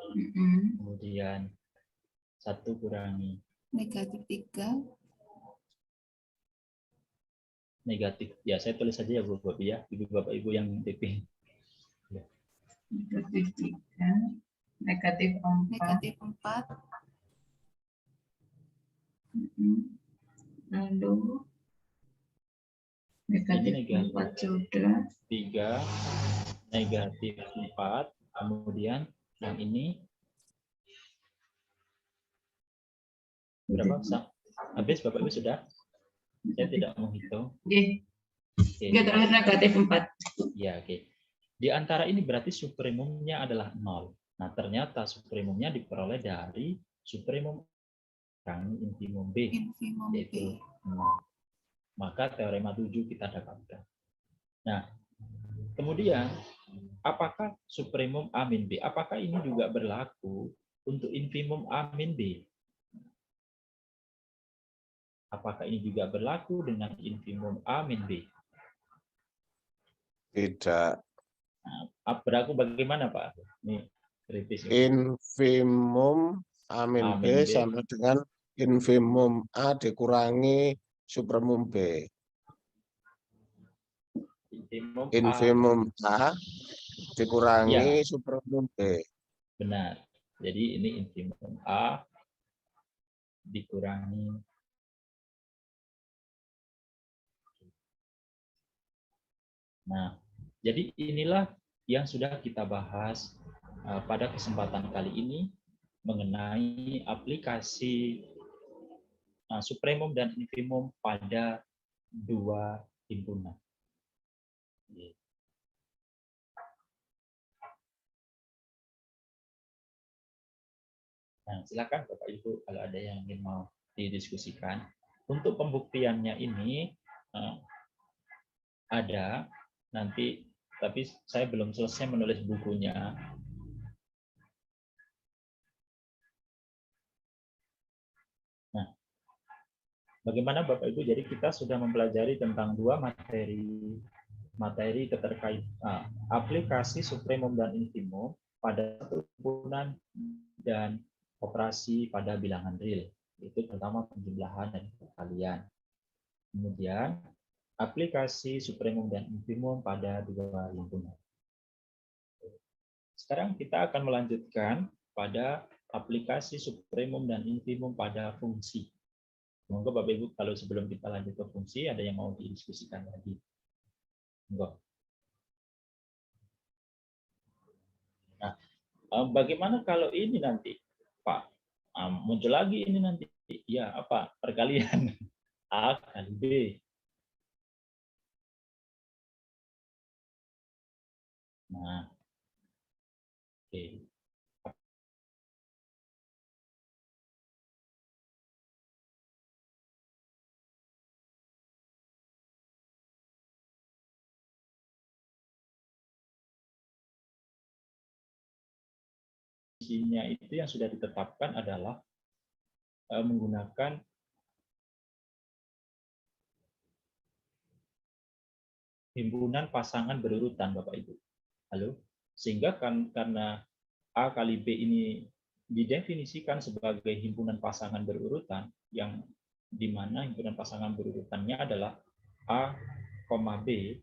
Kemudian 1 kurangi Negatif 3. negatif. Ya, saya tulis saja ya Bu Bapak ya. Bapak Ibu yang TP. Negatif 3. Negatif 4. Negatif 4. Lalu negatif Ini negatif 4 sudah. 3, negatif 4. Kemudian yang ini berapa? Habis Bapak Ibu sudah? Saya tidak menghitung. Oke. Oke. Dia terakhir negatif 4. Ya, oke. Di antara ini berarti supremumnya adalah 0. Nah, ternyata supremumnya diperoleh dari supremum kurangi infimum B, Infimum yaitu B. 0. maka teorema 7 kita dapatkan. Nah, kemudian apakah supremum A min B? Apakah ini juga berlaku untuk infimum A min B? Apakah ini juga berlaku dengan infimum A min B? Tidak. Nah, berlaku bagaimana, Pak? Ini kritis. Infimum A min A B min B. sama dengan infimum A dikurangi supremum B. Infimum A dikurangi supremum B. Benar. Jadi ini infimum A dikurangi. Nah, jadi inilah yang sudah kita bahas pada kesempatan kali ini mengenai aplikasi supremum dan infimum pada dua himpunan. Nah, silakan Bapak Ibu kalau ada yang ingin mau didiskusikan. Untuk pembuktiannya ini ada nanti, tapi saya belum selesai menulis bukunya. Nah, bagaimana Bapak Ibu? Jadi kita sudah mempelajari tentang dua materi keterkait aplikasi supremum dan infimum pada satu himpunan dan operasi pada bilangan real. Itu pertama penjumlahan dan perkalian. Kemudian aplikasi supremum dan infimum pada dua himpunan. Sekarang kita akan melanjutkan pada aplikasi supremum dan infimum pada fungsi. Semoga Bapak Ibu kalau sebelum kita lanjut ke fungsi ada yang mau didiskusikan lagi. Enggak. Nah, bagaimana kalau ini nanti, Pak? Muncul lagi ini nanti, ya apa? Perkalian A kali B. Nah, oke. Isinya itu yang sudah ditetapkan adalah menggunakan himpunan pasangan berurutan, Bapak Ibu. Halo? Sehingga karena A kali B ini didefinisikan sebagai himpunan pasangan berurutan, yang di mana himpunan pasangan berurutannya adalah A, B.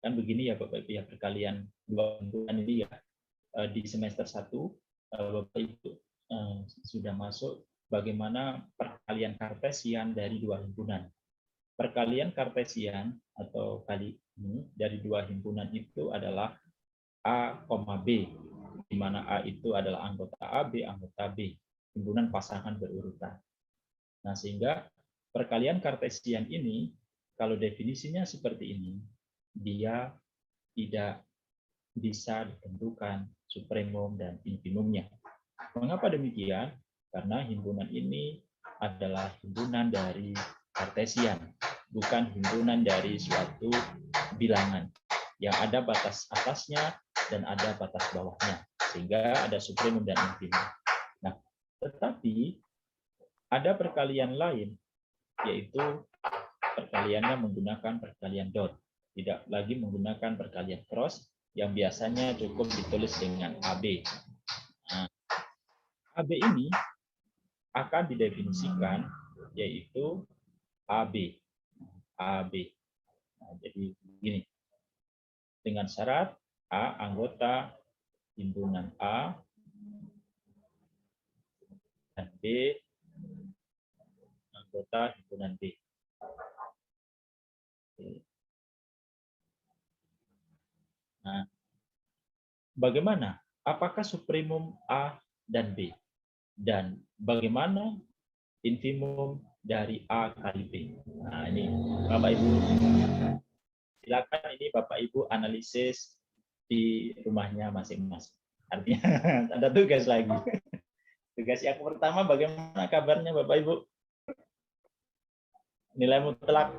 Kan begini ya Bapak Ibu ya, perkalian dua himpunan ini ya. Di semester 1 Bapak Ibu sudah masuk bagaimana perkalian kartesian dari dua himpunan. Perkalian kartesian atau kali ini dari dua himpunan itu adalah A, B, di mana A itu adalah anggota A, B, anggota B, himpunan pasangan berurutan. Nah, sehingga perkalian kartesian ini, kalau definisinya seperti ini, dia tidak bisa ditentukan supremum dan infimumnya. Mengapa demikian? Karena himpunan ini adalah himpunan dari kartesian, bukan himpunan dari suatu bilangan yang ada batas atasnya dan ada batas bawahnya, sehingga ada supremum dan infimum. Nah, tetapi ada perkalian lain, yaitu perkaliannya menggunakan perkalian dot, tidak lagi menggunakan perkalian cross, yang biasanya cukup ditulis dengan AB. Nah, AB ini akan didefinisikan yaitu AB. AB. Nah, jadi begini. Dengan syarat A anggota himpunan A dan B anggota himpunan B. Nah, bagaimana? Apakah supremum A dan B? Dan bagaimana infimum dari A kali B? Nah, ini Bapak Ibu. Silakan ini Bapak Ibu analisis di rumahnya masing-masing. Artinya ada tugas lagi. Tugas yang pertama, bagaimana kabarnya Bapak Ibu? Nilai mutlak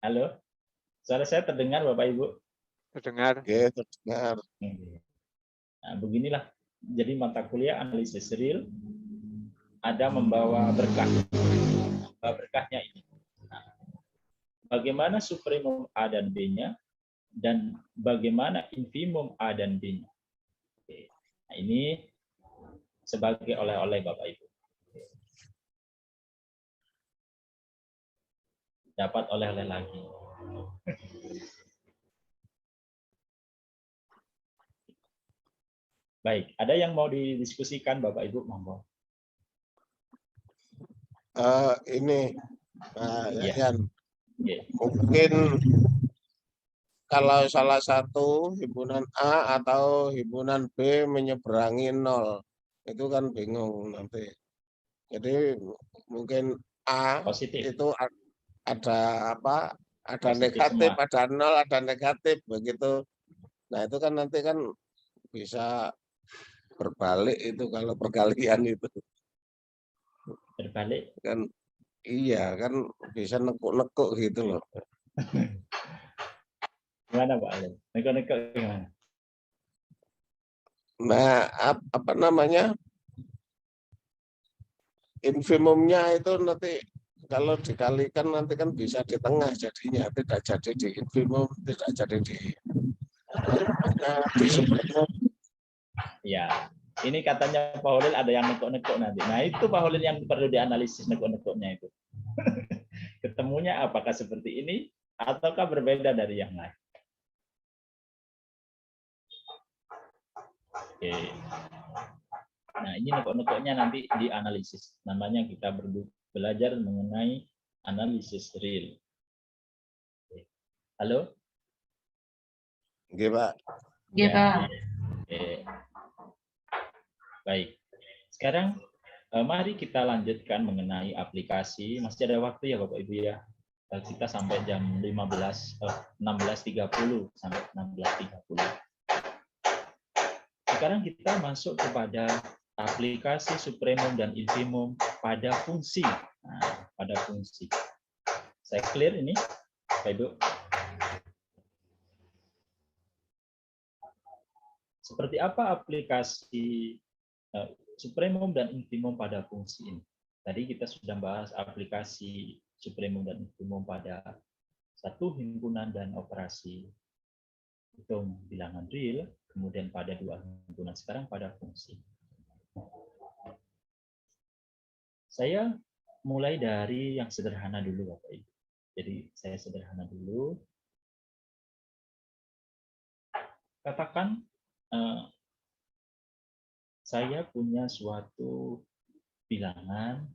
Halo? Suara saya terdengar Bapak Ibu? Terdengar. Oke, terdengar. Nah, beginilah. Jadi mata kuliah analisis real ada membawa berkah. Berkahnya ini. Nah, bagaimana supremum A dan B-nya dan bagaimana infimum A dan B-nya. Oke. Nah, ini sebagai oleh-oleh Bapak Ibu. Dapat oleh-oleh lagi. Baik, ada yang mau didiskusikan Bapak Ibu, monggo. Ini Pak Iya. Yan, Oke. mungkin kalau salah satu himpunan A atau himpunan B menyeberangi 0, itu kan bingung nanti. Jadi mungkin A Positif. itu ada apa? Ada Positif negatif, semua. ada 0, ada negatif begitu. Nah itu kan nanti kan bisa berbalik itu kalau perkalian itu Berbalik. kan, iya kan bisa nekuk-nekuk gitu loh. Gimana Pak Alim? Neko-neko gimana? Nah apa namanya, infimumnya itu nanti kalau dikalikan nanti kan bisa di tengah jadinya, tidak jadi di infimum, tidak jadi di supremum. Ya, ini katanya Pak Holil ada yang nekuk-nekuk nanti. Nah itu Pak Holil yang perlu dianalisis nekuk-nekuknya itu. Ketemunya apakah seperti ini ataukah berbeda dari yang lain? Oke. Nah ini nekuk-nekuknya nanti dianalisis. Namanya kita belajar mengenai analisis real. Oke. Halo? Oke, Pak. Iya, Pak. Oke. Baik. Sekarang mari kita lanjutkan mengenai aplikasi. Masih ada waktu ya Bapak Ibu ya. Kita sampai jam 16.30 sampai 16.30. Sekarang kita masuk kepada aplikasi supremum dan infimum pada fungsi. Nah, pada fungsi. Saya clear ini, Bapak Ibu. Seperti apa aplikasi supremum dan infimum pada fungsi ini? Tadi kita sudah bahas aplikasi supremum dan infimum pada satu himpunan dan operasi hitung bilangan real, kemudian pada dua himpunan, sekarang pada fungsi. Saya mulai dari yang sederhana dulu Bapak Ibu. Jadi saya sederhana dulu. Katakan saya punya suatu bilangan.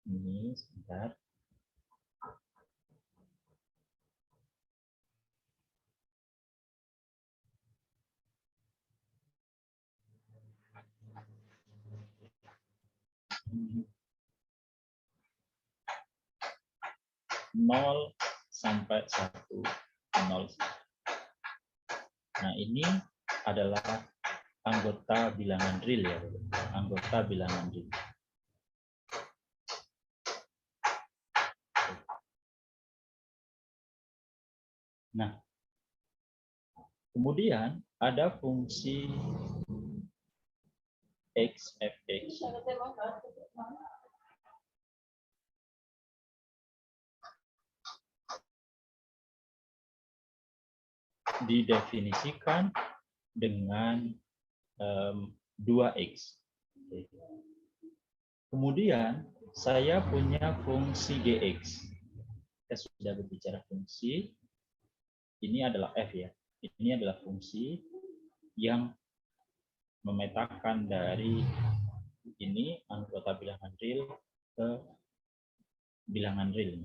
Ini sebentar. Nol sampai 1, 0. Nah, ini adalah anggota bilangan real ya, anggota bilangan real. Nah, kemudian ada fungsi x, fx. Didefinisikan dengan 2x. Kemudian saya punya fungsi gx. Kita sudah berbicara fungsi. Ini adalah f ya. Ini adalah fungsi yang memetakan dari ini anggota bilangan real ke bilangan real.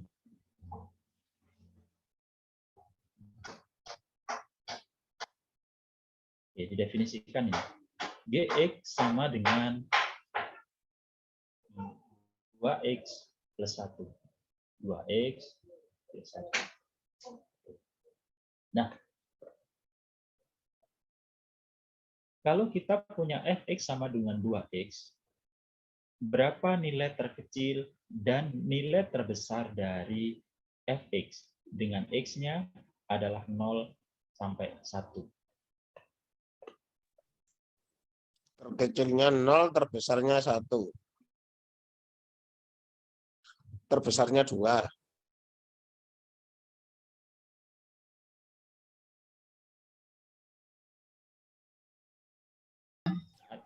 Oke, didefinisikan ini. Gx sama dengan 2x plus 1. 2x plus 1. Nah, kalau kita punya fx sama dengan 2x, berapa nilai terkecil dan nilai terbesar dari fx dengan x-nya adalah 0 sampai 1. Terkecilnya 0, terbesarnya 1. Terbesarnya 2.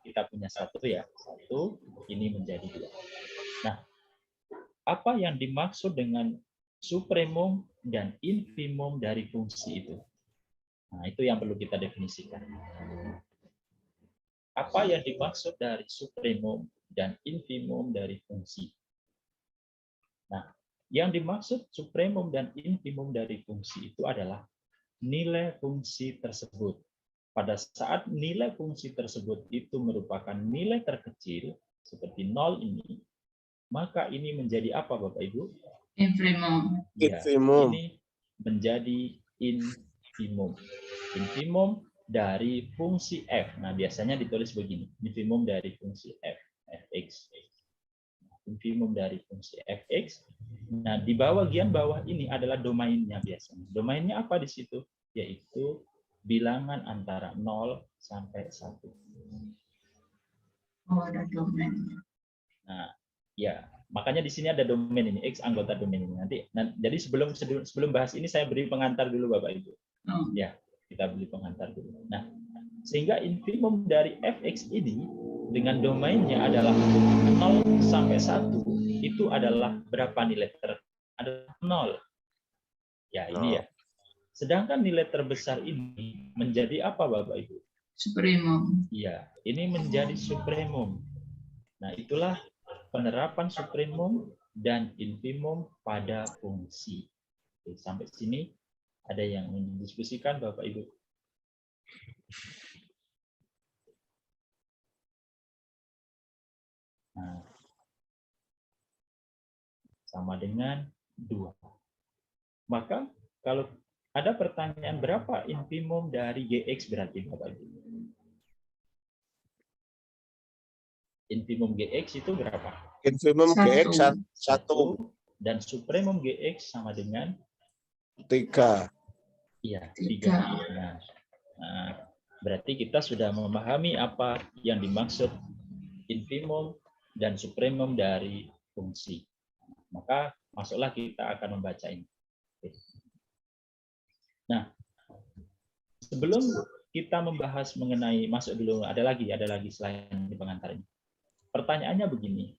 Kita punya 1 ya, 1 ini menjadi 2. Nah, apa yang dimaksud dengan supremum dan infimum dari fungsi itu? Nah, itu yang perlu kita definisikan. Apa yang dimaksud dari supremum dan infimum dari fungsi? Nah, yang dimaksud supremum dan infimum dari fungsi itu adalah nilai fungsi tersebut. Pada saat nilai fungsi tersebut itu merupakan nilai terkecil, seperti 0 ini, maka ini menjadi apa Bapak Ibu? Infimum. Ya, Infimum. ini menjadi infimum. Infimum dari fungsi f. Nah, biasanya ditulis begini, infimum dari fungsi f, fx. Infimum dari fungsi fx. Nah, di bagian bawah ini adalah domainnya biasanya. Domainnya apa di situ? Yaitu bilangan antara 0 sampai 1. Oh, ada domain. Nah, ya, makanya di sini ada domain ini, X anggota domain ini. Jadi sebelum bahas ini saya beri pengantar dulu Bapak Ibu. Oh. Ya, kita beri pengantar dulu. Nah, sehingga infimum dari fx ini dengan domainnya adalah 0 sampai 1, itu adalah berapa nilai adalah 0. Ya, ini ya. Sedangkan nilai terbesar ini menjadi apa Bapak Ibu? Supremum. Iya, ini menjadi supremum. Nah, itulah penerapan supremum dan infimum pada fungsi. Oke, sampai sini ada yang mendiskusikan Bapak Ibu? Nah, sama dengan 2. Maka kalau ada pertanyaan berapa infimum dari Gx berarti Bapak Ibu? Infimum Gx itu berapa? Infimum Gx 1. Dan supremum Gx sama dengan 3. Iya, 3. Nah, berarti kita sudah memahami apa yang dimaksud infimum dan supremum dari fungsi. Maka masuklah kita akan membaca ini. Nah, sebelum kita membahas mengenai masuk dulu, ada lagi selain di pengantar ini. Pertanyaannya begini,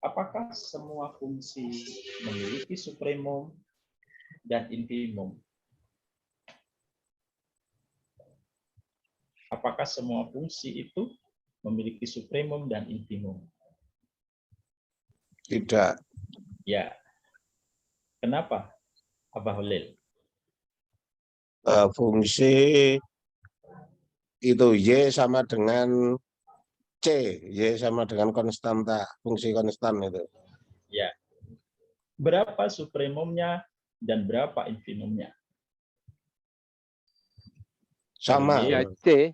apakah semua fungsi memiliki supremum dan infimum? Apakah semua fungsi itu memiliki supremum dan infimum? Tidak. Ya. Kenapa, Abah Holil? Fungsi itu Y sama dengan C. Y sama dengan konstanta. Fungsi konstan itu. Ya. Berapa supremumnya dan berapa infimumnya? Sama. Ya, C.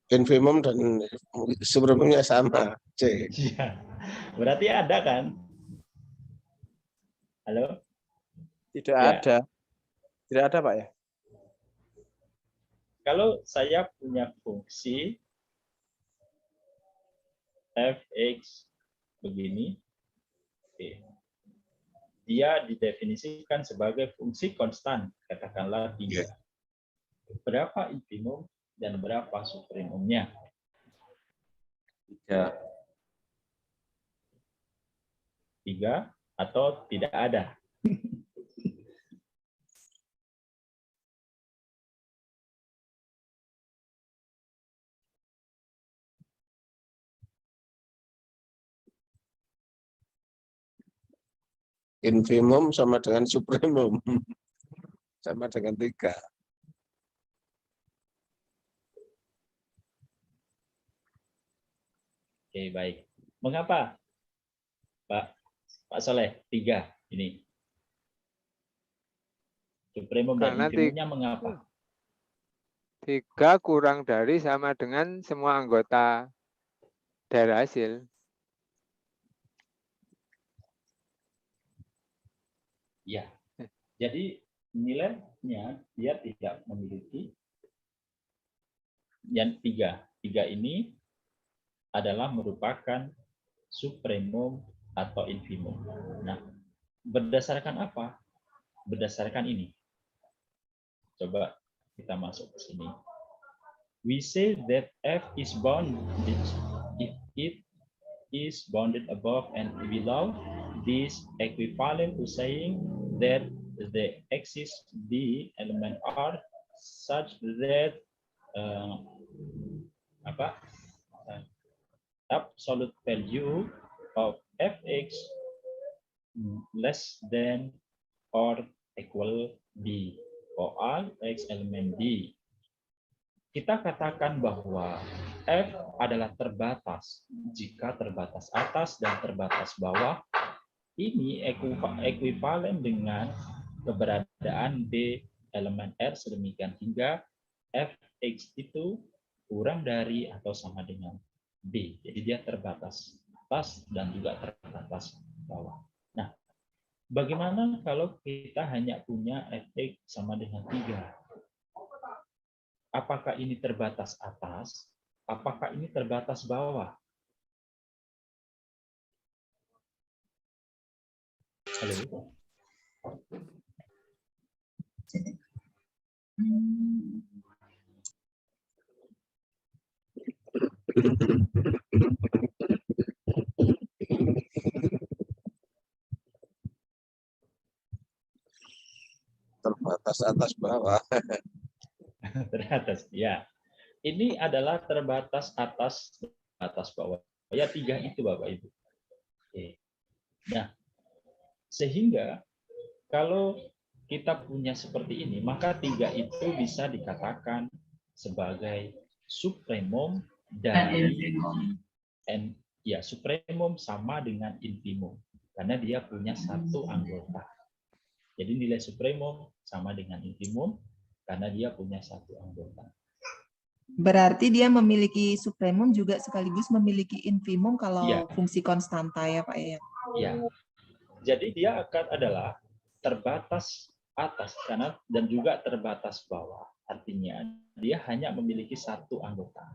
Infimum dan supremumnya sama. C. Ya. Berarti ada kan? Halo? Tidak Ya. ada. Tidak ada, Pak ya? Kalau saya punya fungsi fx begini, oke. Dia didefinisikan sebagai fungsi konstan, katakanlah 3. Berapa infimum dan berapa supremumnya? 3. 3 atau tidak ada? Infimum sama dengan supremum. Sama dengan 3. Oke, baik. Mengapa, Pak Soleh, 3 ini? Supremum dan Karena infimumnya mengapa? 3 kurang dari sama dengan semua anggota daerah hasil. Ya. Jadi nilainya dia tidak memiliki yang tiga ini adalah merupakan supremum atau infimum. Nah, berdasarkan apa? Berdasarkan ini. Coba kita masuk ke sini. We say that F is bounded if it is bounded above and below. This equivalent to saying that the exists the element R such that absolute value of fx less than or equal b for all x element b. Kita katakan bahwa f adalah terbatas jika terbatas atas dan terbatas bawah ini ekuivalen dengan keberadaan b elemen R sedemikian hingga fx itu kurang dari atau sama dengan b. Jadi dia terbatas atas dan juga terbatas bawah. Nah, bagaimana kalau kita hanya punya fx sama dengan 3? Apakah ini terbatas atas? Apakah ini terbatas bawah? Halo? Terbatas atas bawah. Teratas, ya. Ini adalah terbatas atas bawah. Ya 3 itu Bapak Ibu. Oke. Nah, sehingga kalau kita punya seperti ini, maka 3 itu bisa dikatakan sebagai supremum dari supremum sama dengan infimum karena dia punya satu anggota. Jadi nilai supremum sama dengan infimum karena dia punya satu anggota. Berarti dia memiliki supremum juga sekaligus memiliki infimum kalau Iya. fungsi konstanta ya Pak ya? Ya. Jadi dia adalah terbatas atas karena dan juga terbatas bawah. Artinya dia hanya memiliki satu anggota.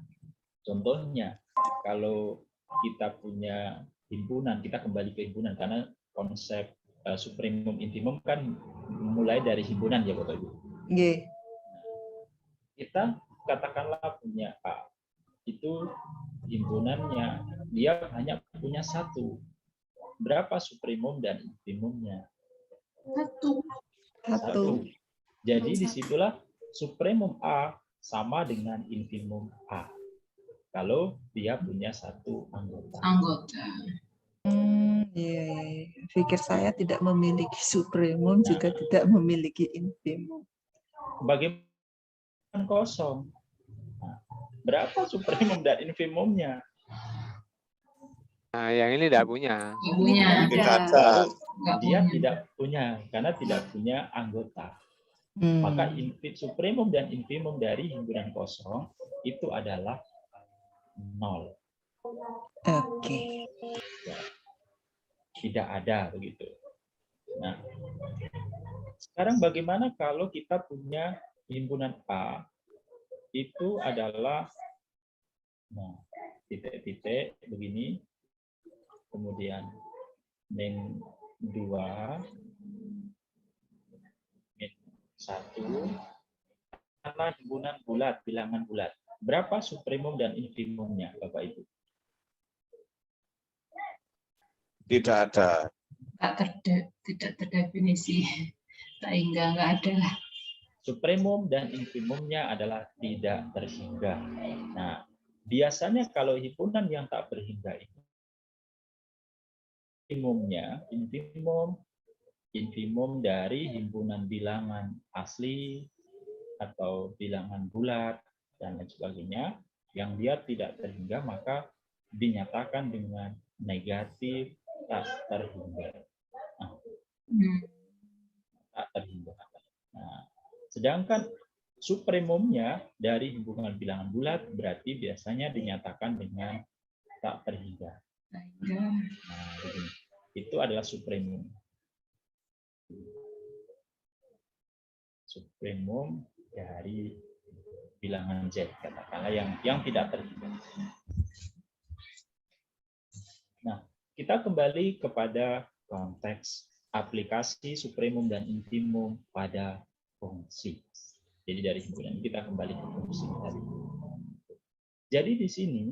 Contohnya kalau kita punya himpunan, kita kembali ke himpunan karena konsep supremum infimum kan mulai dari himpunan ya Bapak Ibu. Nggih. Kita katakanlah punya A, itu himpunannya dia hanya punya satu. Berapa supremum dan infimumnya? Satu. Jadi disitulah supremum A sama dengan infimum A. Kalau dia punya satu anggota. Iya. Pikir saya tidak memiliki supremum juga tidak memiliki infimum. Bagaimana kosong? Nah, berapa supremum dan infimumnya? Nah, yang ini tidak punya. Tidak ada. Dia tidak punya karena tidak punya anggota. Maka supremum dan infimum dari himpunan kosong itu adalah 0. Oke. Tidak ada begitu. Nah, sekarang bagaimana kalau kita punya himpunan A itu adalah titik-titik begini, kemudian min 2, min 1, karena himpunan bulat, bilangan bulat. Berapa supremum dan infimumnya, Bapak Ibu? Tidak ada. Tidak terdefinisi. Sehingga nggak ada. Supremum dan infimumnya adalah tidak terhingga. Nah, biasanya kalau himpunan yang tak berhingga itu infimum dari himpunan bilangan asli atau bilangan bulat dan lain sebagainya yang dia tidak terhingga maka dinyatakan dengan negatif tak terhingga. Tak terhingga. Nah, sedangkan supremumnya dari himpunan bilangan bulat berarti biasanya dinyatakan dengan tak terhingga. Nah, begini. Itu adalah supremum. supremum dari bilangan Z, katakanlah yang tidak terhingga. Nah, kita kembali kepada konteks aplikasi supremum dan infimum pada fungsi. Jadi dari himpunan kita kembali ke fungsi tadi. Jadi di sini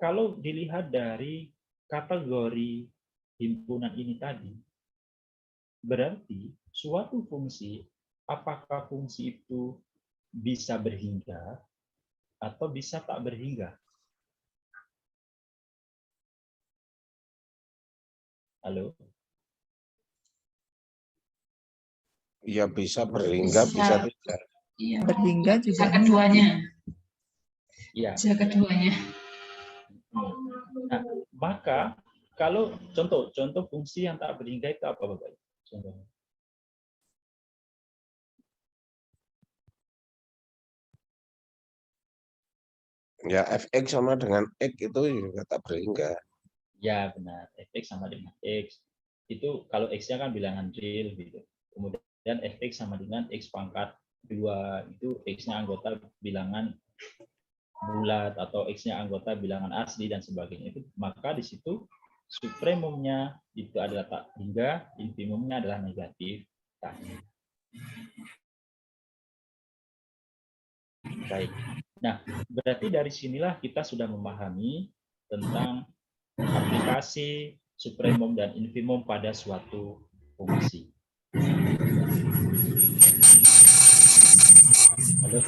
kalau dilihat dari kategori himpunan ini tadi, berarti suatu fungsi, apakah fungsi itu bisa berhingga atau bisa tak berhingga? Halo? Ya bisa berhingga, bisa tidak. Iya. Berhingga juga Bisa keduanya. Ya. Bisa keduanya. Nah, maka kalau contoh fungsi yang tak berhingga itu apa, Bapak? Contohnya. Ya fx sama dengan x itu juga tak berhingga. Ya benar, fx sama dengan x. Itu kalau x-nya kan bilangan real gitu. Kemudian fx sama dengan x pangkat 2, itu x-nya anggota bilangan bulat atau x-nya anggota bilangan asli dan sebagainya. Itu maka di situ supremumnya itu adalah tak hingga, infimumnya adalah negatif tak hingga. Baik. Nah, berarti dari sinilah kita sudah memahami tentang aplikasi supremum dan infimum pada suatu fungsi. Halo.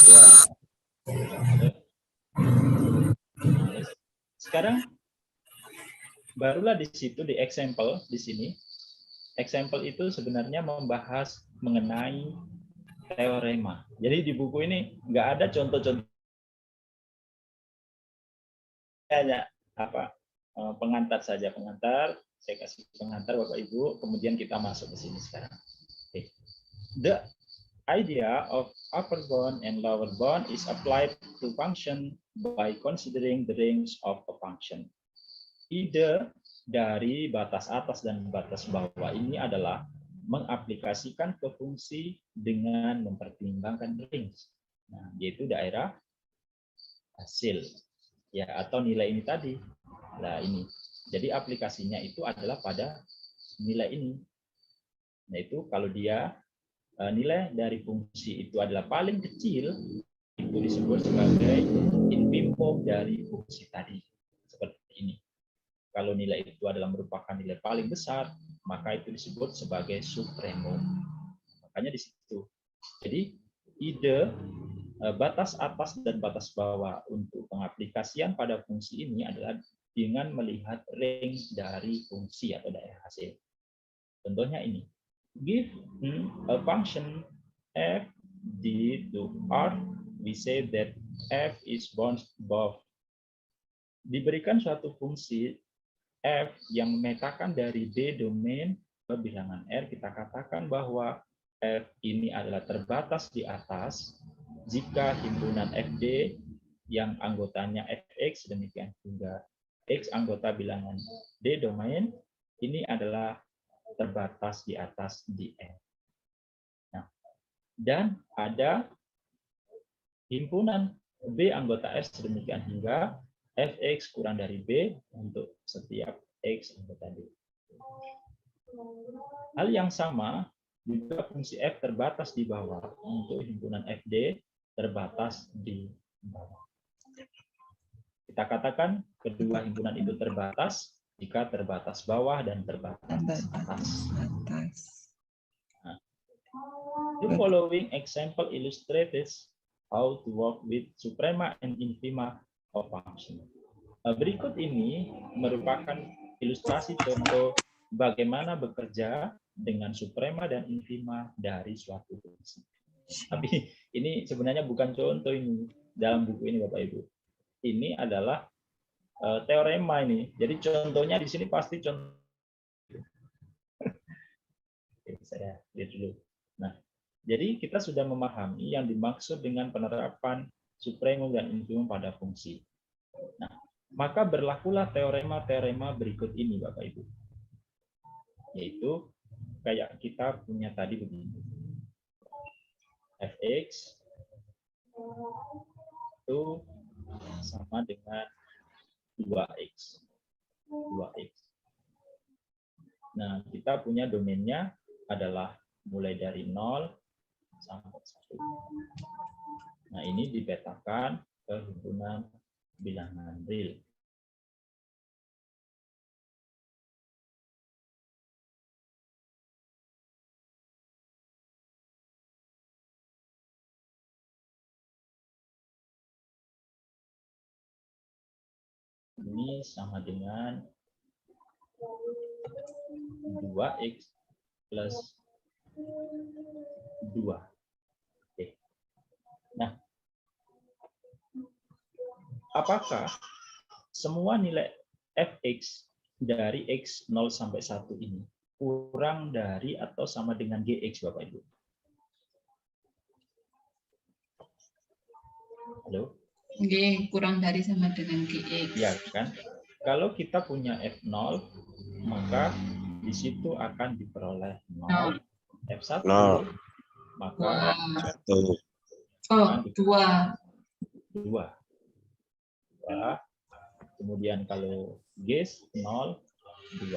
Ya. Halo. Sekarang barulah di situ di example di sini. Example itu sebenarnya membahas mengenai teorema. Jadi di buku ini nggak ada contoh-contoh, hanya pengantar saja, pengantar. Saya kasih pengantar Bapak Ibu, kemudian kita masuk ke sini sekarang. Okay. The idea of upper bound and lower bound is applied to function by considering the range of a function. Ide dari batas atas dan batas bawah ini adalah mengaplikasikan ke fungsi dengan mempertimbangkan range, nah, yaitu daerah hasil, ya, atau nilai ini tadi. Nah ini, jadi aplikasinya itu adalah pada nilai ini, yaitu kalau dia nilai dari fungsi itu adalah paling kecil, itu disebut sebagai infimum dari fungsi tadi, seperti ini. Kalau nilai itu adalah merupakan nilai paling besar, maka itu disebut sebagai supremum. Makanya di situ. Jadi ide batas atas dan batas bawah untuk pengaplikasian pada fungsi ini adalah dengan melihat range dari fungsi atau daerah hasil. Contohnya ini. Give a function f d to r, we say that f is bound above. Diberikan suatu fungsi f yang memetakan dari D domain ke bilangan R, kita katakan bahwa f ini adalah terbatas di atas jika himpunan FD yang anggotanya fx demikian hingga x anggota bilangan D domain ini adalah terbatas di atas di R. Nah, dan ada himpunan B anggota R sedemikian hingga fx kurang dari B untuk setiap x anggota D. Hal yang sama juga fungsi f terbatas di bawah untuk himpunan fd terbatas di bawah. Kita katakan kedua himpunan itu terbatas jika terbatas bawah dan terbatas atas. Nah, the following example illustrates how to work with suprema and infima of function. Berikut ini merupakan ilustrasi contoh bagaimana bekerja dengan suprema dan infima dari suatu fungsi. Tapi ini sebenarnya bukan contoh ini dalam buku ini Bapak Ibu. Ini adalah teorema ini. Jadi contohnya di sini pasti contoh. Oke, saya lihat dulu. Nah, jadi kita sudah memahami yang dimaksud dengan penerapan supremum dan infimum pada fungsi. Nah, maka berlakulah teorema-teorema berikut ini Bapak Ibu. Yaitu kayak kita punya tadi begini. Fx itu sama dengan 2x. 2x. Nah, kita punya domainnya adalah mulai dari 0 sampai 1. Nah, ini dipetakan ke himpunan bilangan real. Ini sama dengan 2x plus 2. Oke. Nah, apakah semua nilai fx dari x 0 sampai 1 ini kurang dari atau sama dengan gx, Bapak Ibu? Halo? G kurang dari sama dengan GX. Ya kan? Kalau kita punya F0, maka di situ akan diperoleh 0. F1, 0. maka 1. Oh, 2. 2. Kemudian kalau G 0, 2.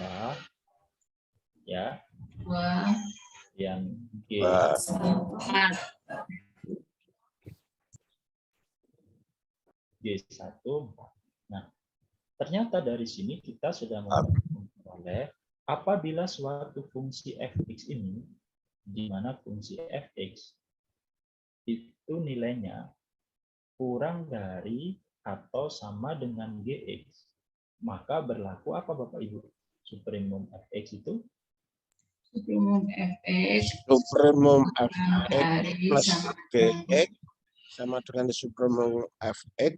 Ya. 2. Yang G 4. G1, 4. Nah, ternyata dari sini kita sudah memperoleh apabila suatu fungsi fx ini, di mana fungsi fx itu nilainya kurang dari atau sama dengan gx, maka berlaku apa Bapak Ibu? Supremum fx itu? Supremum fx Supremum fx dari plus sama gx sama dengan supremum fx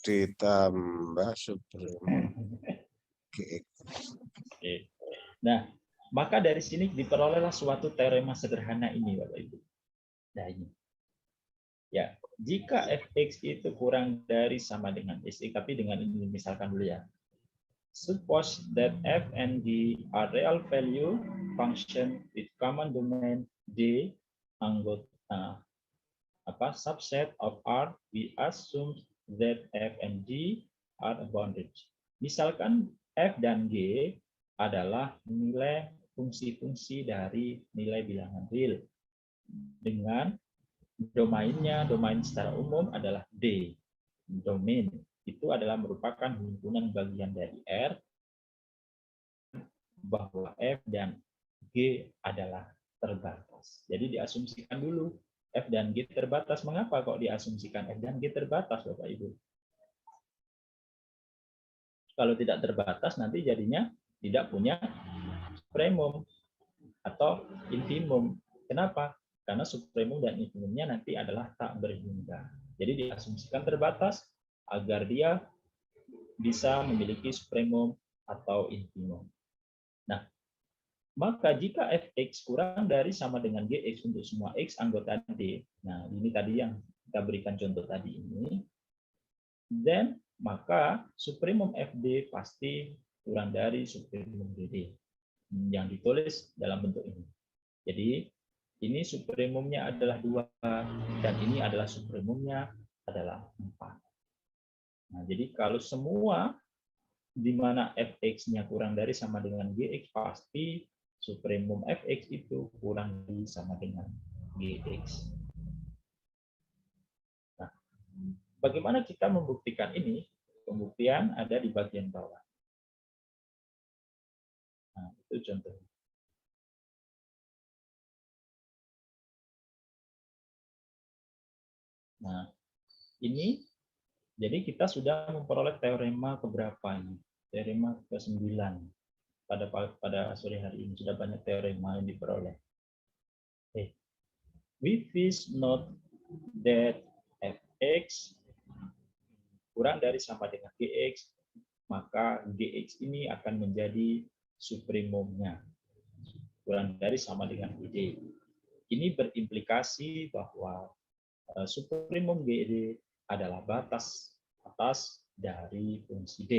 ditambah supremum gx. Oke. Nah, maka dari sini diperolehlah suatu teorema sederhana ini, Bapak Ibu. Nah, ini. Ya, jika fx itu kurang dari sama dengan si, tapi dengan ini misalkan dulu ya. Suppose that f and g are real value function with common domain D anggota subset of R, we assume that f and g are bounded. Misalkan f dan g adalah nilai fungsi-fungsi dari nilai bilangan real dengan domainnya, domain secara umum adalah D. Domain itu adalah merupakan himpunan bagian dari R, bahwa f dan g adalah terbatas. Jadi diasumsikan dulu f dan g terbatas. Mengapa kok diasumsikan f dan g terbatas, Bapak Ibu? Kalau tidak terbatas, nanti jadinya tidak punya supremum atau infimum. Kenapa? Karena supremum dan infimumnya nanti adalah tak berhingga. Jadi diasumsikan terbatas agar dia bisa memiliki supremum atau infimum. Nah, maka jika fx kurang dari sama dengan gx untuk semua x anggota D, nah ini tadi yang kita berikan contoh tadi ini, then maka supremum fd pasti kurang dari supremum dd yang ditulis dalam bentuk ini. Jadi ini supremumnya adalah 2 dan ini adalah supremumnya adalah 4. Nah, jadi kalau semua di mana fx-nya kurang dari sama dengan gx, pasti supremum fx itu kurang dari sama dengan gx. Nah, bagaimana kita membuktikan ini? Pembuktian ada di bagian bawah. Nah, itu contohnya. Nah, ini jadi kita sudah memperoleh teorema keberapa ini? Teorema ke-9 pada sore hari ini. Sudah banyak teorema yang diperoleh. We first note that fx kurang dari sama dengan gx, maka gx ini akan menjadi supremumnya. Kurang dari sama dengan gd. Ini berimplikasi bahwa supremum gd adalah batas atas dari fungsi D.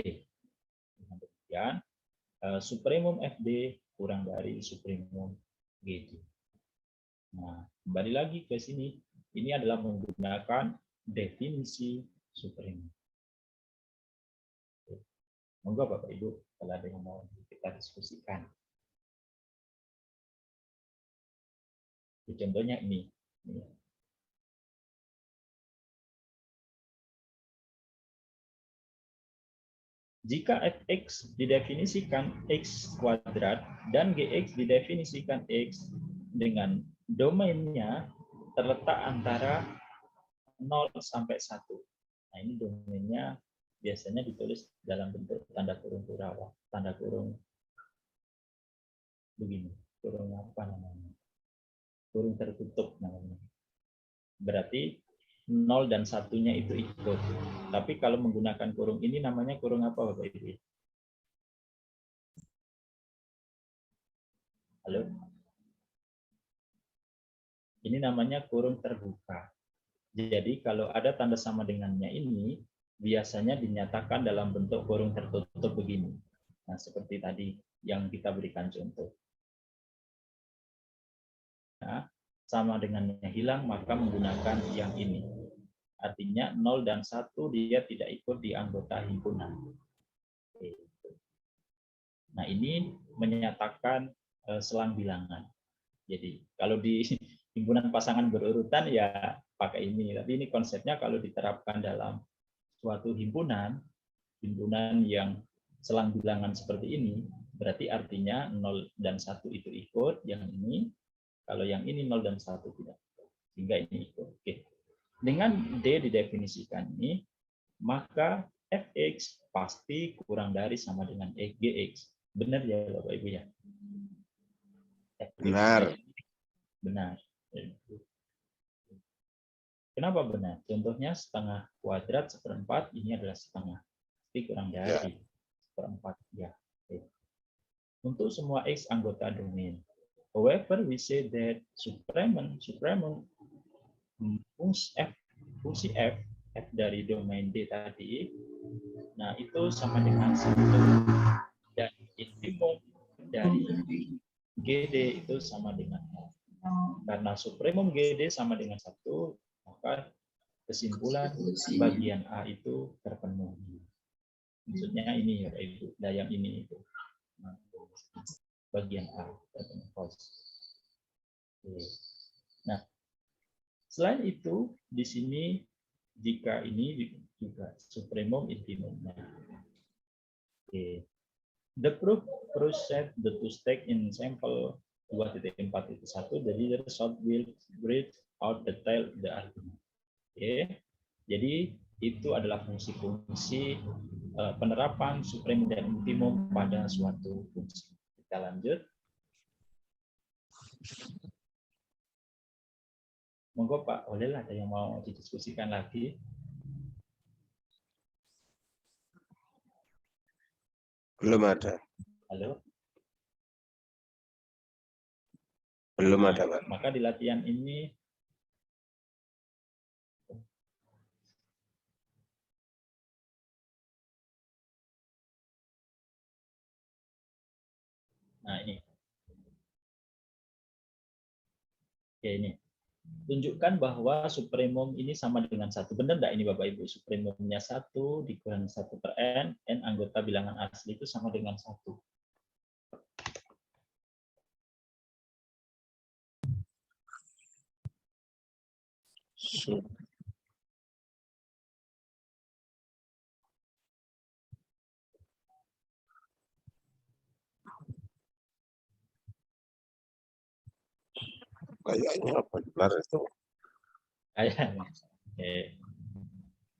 Dengan demikian, supremum fd kurang dari supremum GD. Nah, kembali lagi ke sini. Ini adalah menggunakan definisi supremum. Monggo Bapak Ibu, kalau ada yang mau kita diskusikan. Contohnya ini. Jika fx didefinisikan x kuadrat dan gx didefinisikan x dengan domainnya terletak antara 0 sampai 1. Nah, ini domainnya biasanya ditulis dalam bentuk tanda kurung Kurawak, tanda kurung begini, kurung apa namanya? Kurung tertutup namanya. Berarti 0 dan 1-nya itu ikut. Tapi kalau menggunakan kurung ini namanya kurung apa Bapak Ibu? Halo? Ini namanya kurung terbuka. Jadi kalau ada tanda sama dengannya ini, biasanya dinyatakan dalam bentuk kurung tertutup begini. Nah, seperti tadi yang kita berikan contoh. Nah, sama dengannya hilang, maka menggunakan yang ini. Artinya 0 dan 1 dia tidak ikut di anggota himpunan. Nah, ini menyatakan selang bilangan. Jadi kalau di himpunan pasangan berurutan ya pakai ini. Tapi ini konsepnya kalau diterapkan dalam suatu himpunan yang selang bilangan seperti ini, berarti artinya 0 dan 1 itu ikut, yang ini. Kalau yang ini 0 dan 1 tidak. Sehingga ini ikut. Oke. Dengan D didefinisikan ini, maka fx pasti kurang dari sama dengan gx. Benar ya Bapak Ibu ya? Benar. Benar. Kenapa benar? Contohnya setengah kuadrat seperempat, ini adalah setengah. Pasti kurang dari seperempat. Ya. Untuk semua X anggota domain. However, we say that supremum fungsi f dari domain D tadi, nah itu sama dengan 1, dan infimum dari GD itu sama dengan 0. Karena supremum GD sama dengan 1, maka kesimpulan bagian A itu terpenuhi. Maksudnya ini ya Ibu, yang ini itu. Bagian A terpenuhi. Nah, selain itu di sini jika ini juga supremum infimumnya. Oke. The proof proceed the two step in sample 2.4.1, the leader will read out the tail the argument. Oke. Jadi itu adalah fungsi-fungsi penerapan supremum dan infimum pada suatu fungsi. Kita lanjut. Monggo Pak Oleh, ada yang mau didiskusikan lagi? Belum ada. Halo? Belum ada, Pak. Maka di latihan ini nah ini. Oke, ini. Tunjukkan bahwa supremum ini sama dengan 1. Benar enggak ini Bapak Ibu? Supremumnya 1 dikurangi 1/n, n anggota bilangan asli itu sama dengan 1. Kayaknya benar itu.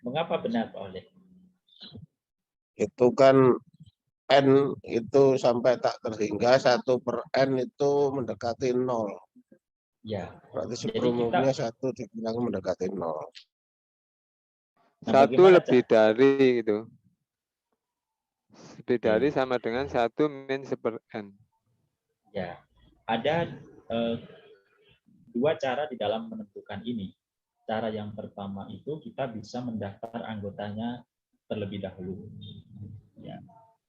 Mengapa benar Pak Oleh? Itu kan N itu sampai tak terhingga 1/n itu mendekati 0. Ya. Berarti supremumnya 1 dikurangi mendekati 0. Nah, 1 lebih dari itu. Lebih dari sama dengan 1 min 1/n. Ya. Ada 2 cara di dalam menentukan ini. Cara yang pertama itu kita bisa mendaftar anggotanya terlebih dahulu. Ya,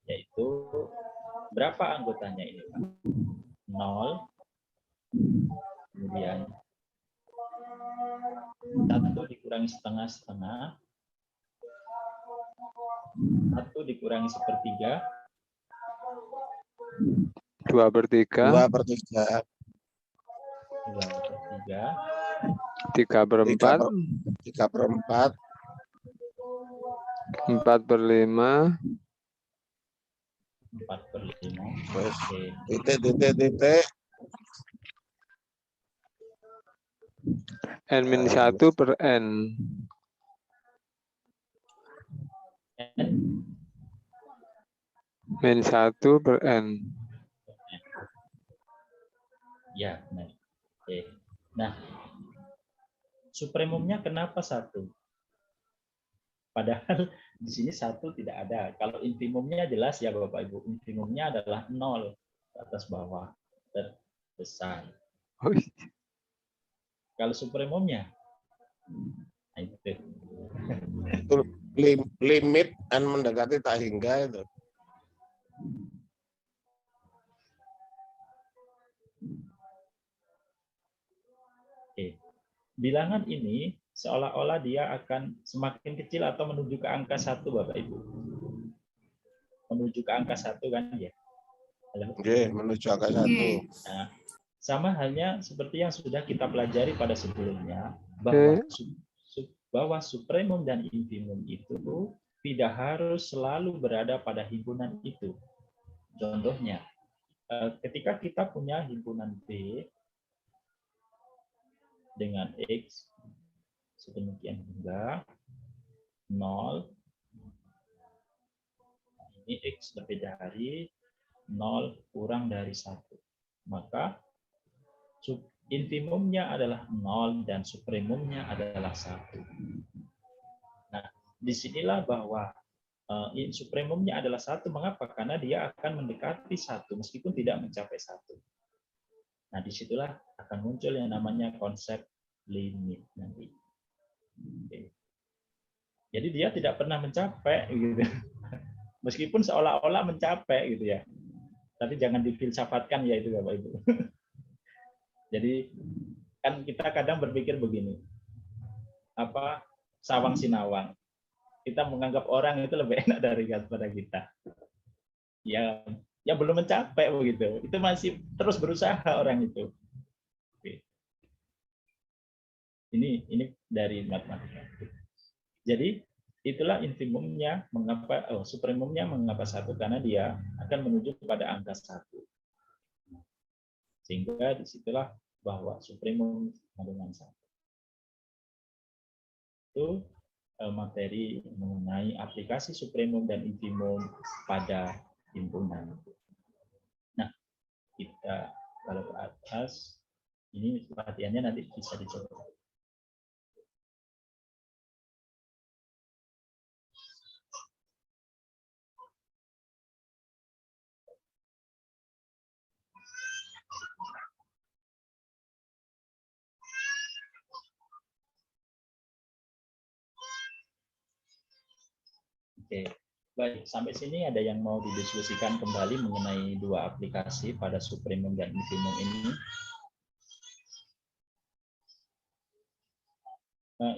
yaitu Berapa anggotanya ini, Pak? 0. Kemudian 1 dikurangi setengah-setengah. 1 dikurangi sepertiga. 2/3. 2/3. 2/3. 3/4. 3/4. 4/5. 4/5. Terus Oke. titik. N-1 per N. N. -1 per N. Ya, benar. Oke. Nah, supremumnya kenapa 1? Padahal di sini 1 tidak ada. Kalau infimumnya jelas ya Bapak Ibu. Infimumnya adalah 0 atas bawah terbesar. Oh, Kalau supremumnya, nah itu. Itu limit N mendekati tak hingga itu. Oke. Bilangan ini seolah-olah dia akan semakin kecil atau menuju ke angka 1 Bapak Ibu. Menuju ke angka 1 kan ya. Halo? Oke, menuju angka 1. Nah, sama halnya seperti yang sudah kita pelajari pada sebelumnya, bahwa bahwa supremum dan infimum itu tidak harus selalu berada pada himpunan itu. Contohnya, ketika kita punya himpunan B dengan X sedemikian hingga 0, ini X lebih dari 0 kurang dari 1. Maka infimumnya adalah 0 dan supremumnya adalah 1. Nah, disinilah bahwa supremumnya adalah 1. Mengapa? Karena dia akan mendekati 1 meskipun tidak mencapai 1. Nah, disitulah akan muncul yang namanya konsep limit nanti. Oke. Jadi dia tidak pernah mencapai gitu. Meskipun seolah-olah mencapai gitu ya. Tapi jangan difilsafatkan ya itu Bapak Ibu. Jadi kan kita kadang berpikir begini. Apa sawang sinawang. Kita menganggap orang itu lebih enak daripada kita. Ya belum mencapai begitu. Itu masih terus berusaha orang itu. Oke. Ini dari matematika. Jadi itulah infimumnya mengapa supremumnya mengapa 1 karena dia akan menuju kepada angka 1. Sehingga disitulah bahwa supremum dengan 1. Itu materi mengenai aplikasi supremum dan infimum pada himpunan. Nah, kita kalau ke atas, ini latihannya nanti bisa dicoba. Oke, baik. Sampai sini ada yang mau didiskusikan kembali mengenai 2 aplikasi pada supremum dan infimum ini?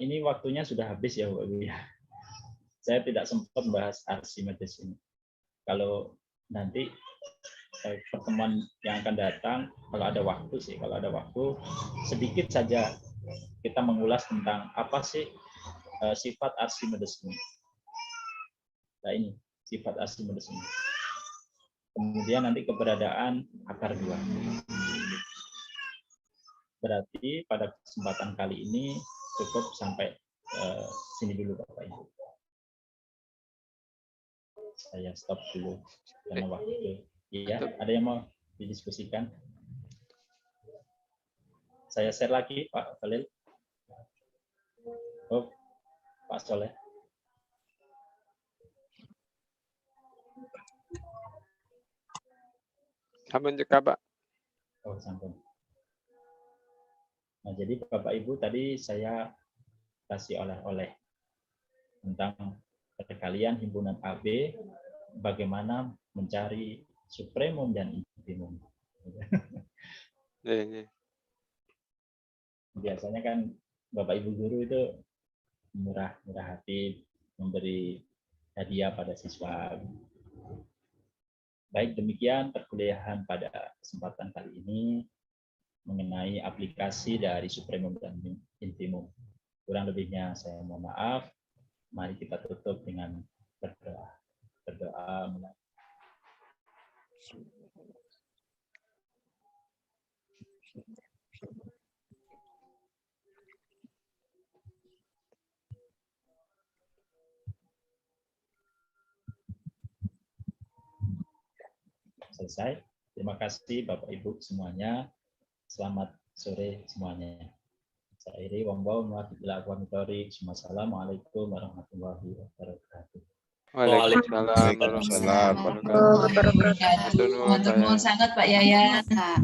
Ini waktunya sudah habis ya, Bapak Ibu. Saya tidak sempat membahas Archimedes ini. Kalau nanti pertemuan yang akan datang, kalau ada waktu sedikit saja kita mengulas tentang apa sih sifat Archimedes ini. Nah ini sifat Archimedes ini. Kemudian nanti keberadaan akar 2. Berarti pada kesempatan kali ini cukup sampai sini dulu Bapak Ibu. Saya stop dulu karena waktu. Iya, ada yang mau didiskusikan? Saya share lagi Pak Khalil. Oh, Pak Soleh. Sampun cekap, Pak. Oh, sampun. Nah, jadi Bapak Ibu tadi saya kasih oleh-oleh tentang kalian himpunan AB bagaimana mencari supremum dan infimum. Iya. Biasanya kan Bapak Ibu guru itu murah hati memberi hadiah pada siswa. Baik, demikian perkuliahan pada kesempatan kali ini mengenai aplikasi dari supremum dan infimum. Kurang lebihnya saya mohon maaf. Mari kita tutup dengan berdoa. Selesai. Terima kasih Bapak Ibu semuanya. Selamat sore semuanya. Saya Iri Wongbo mewakili Assalamualaikum warahmatullahi wabarakatuh. Waalaikumsalam warahmatullahi wabarakatuh. Matur nuwun sangat Pak Yayan. Masa.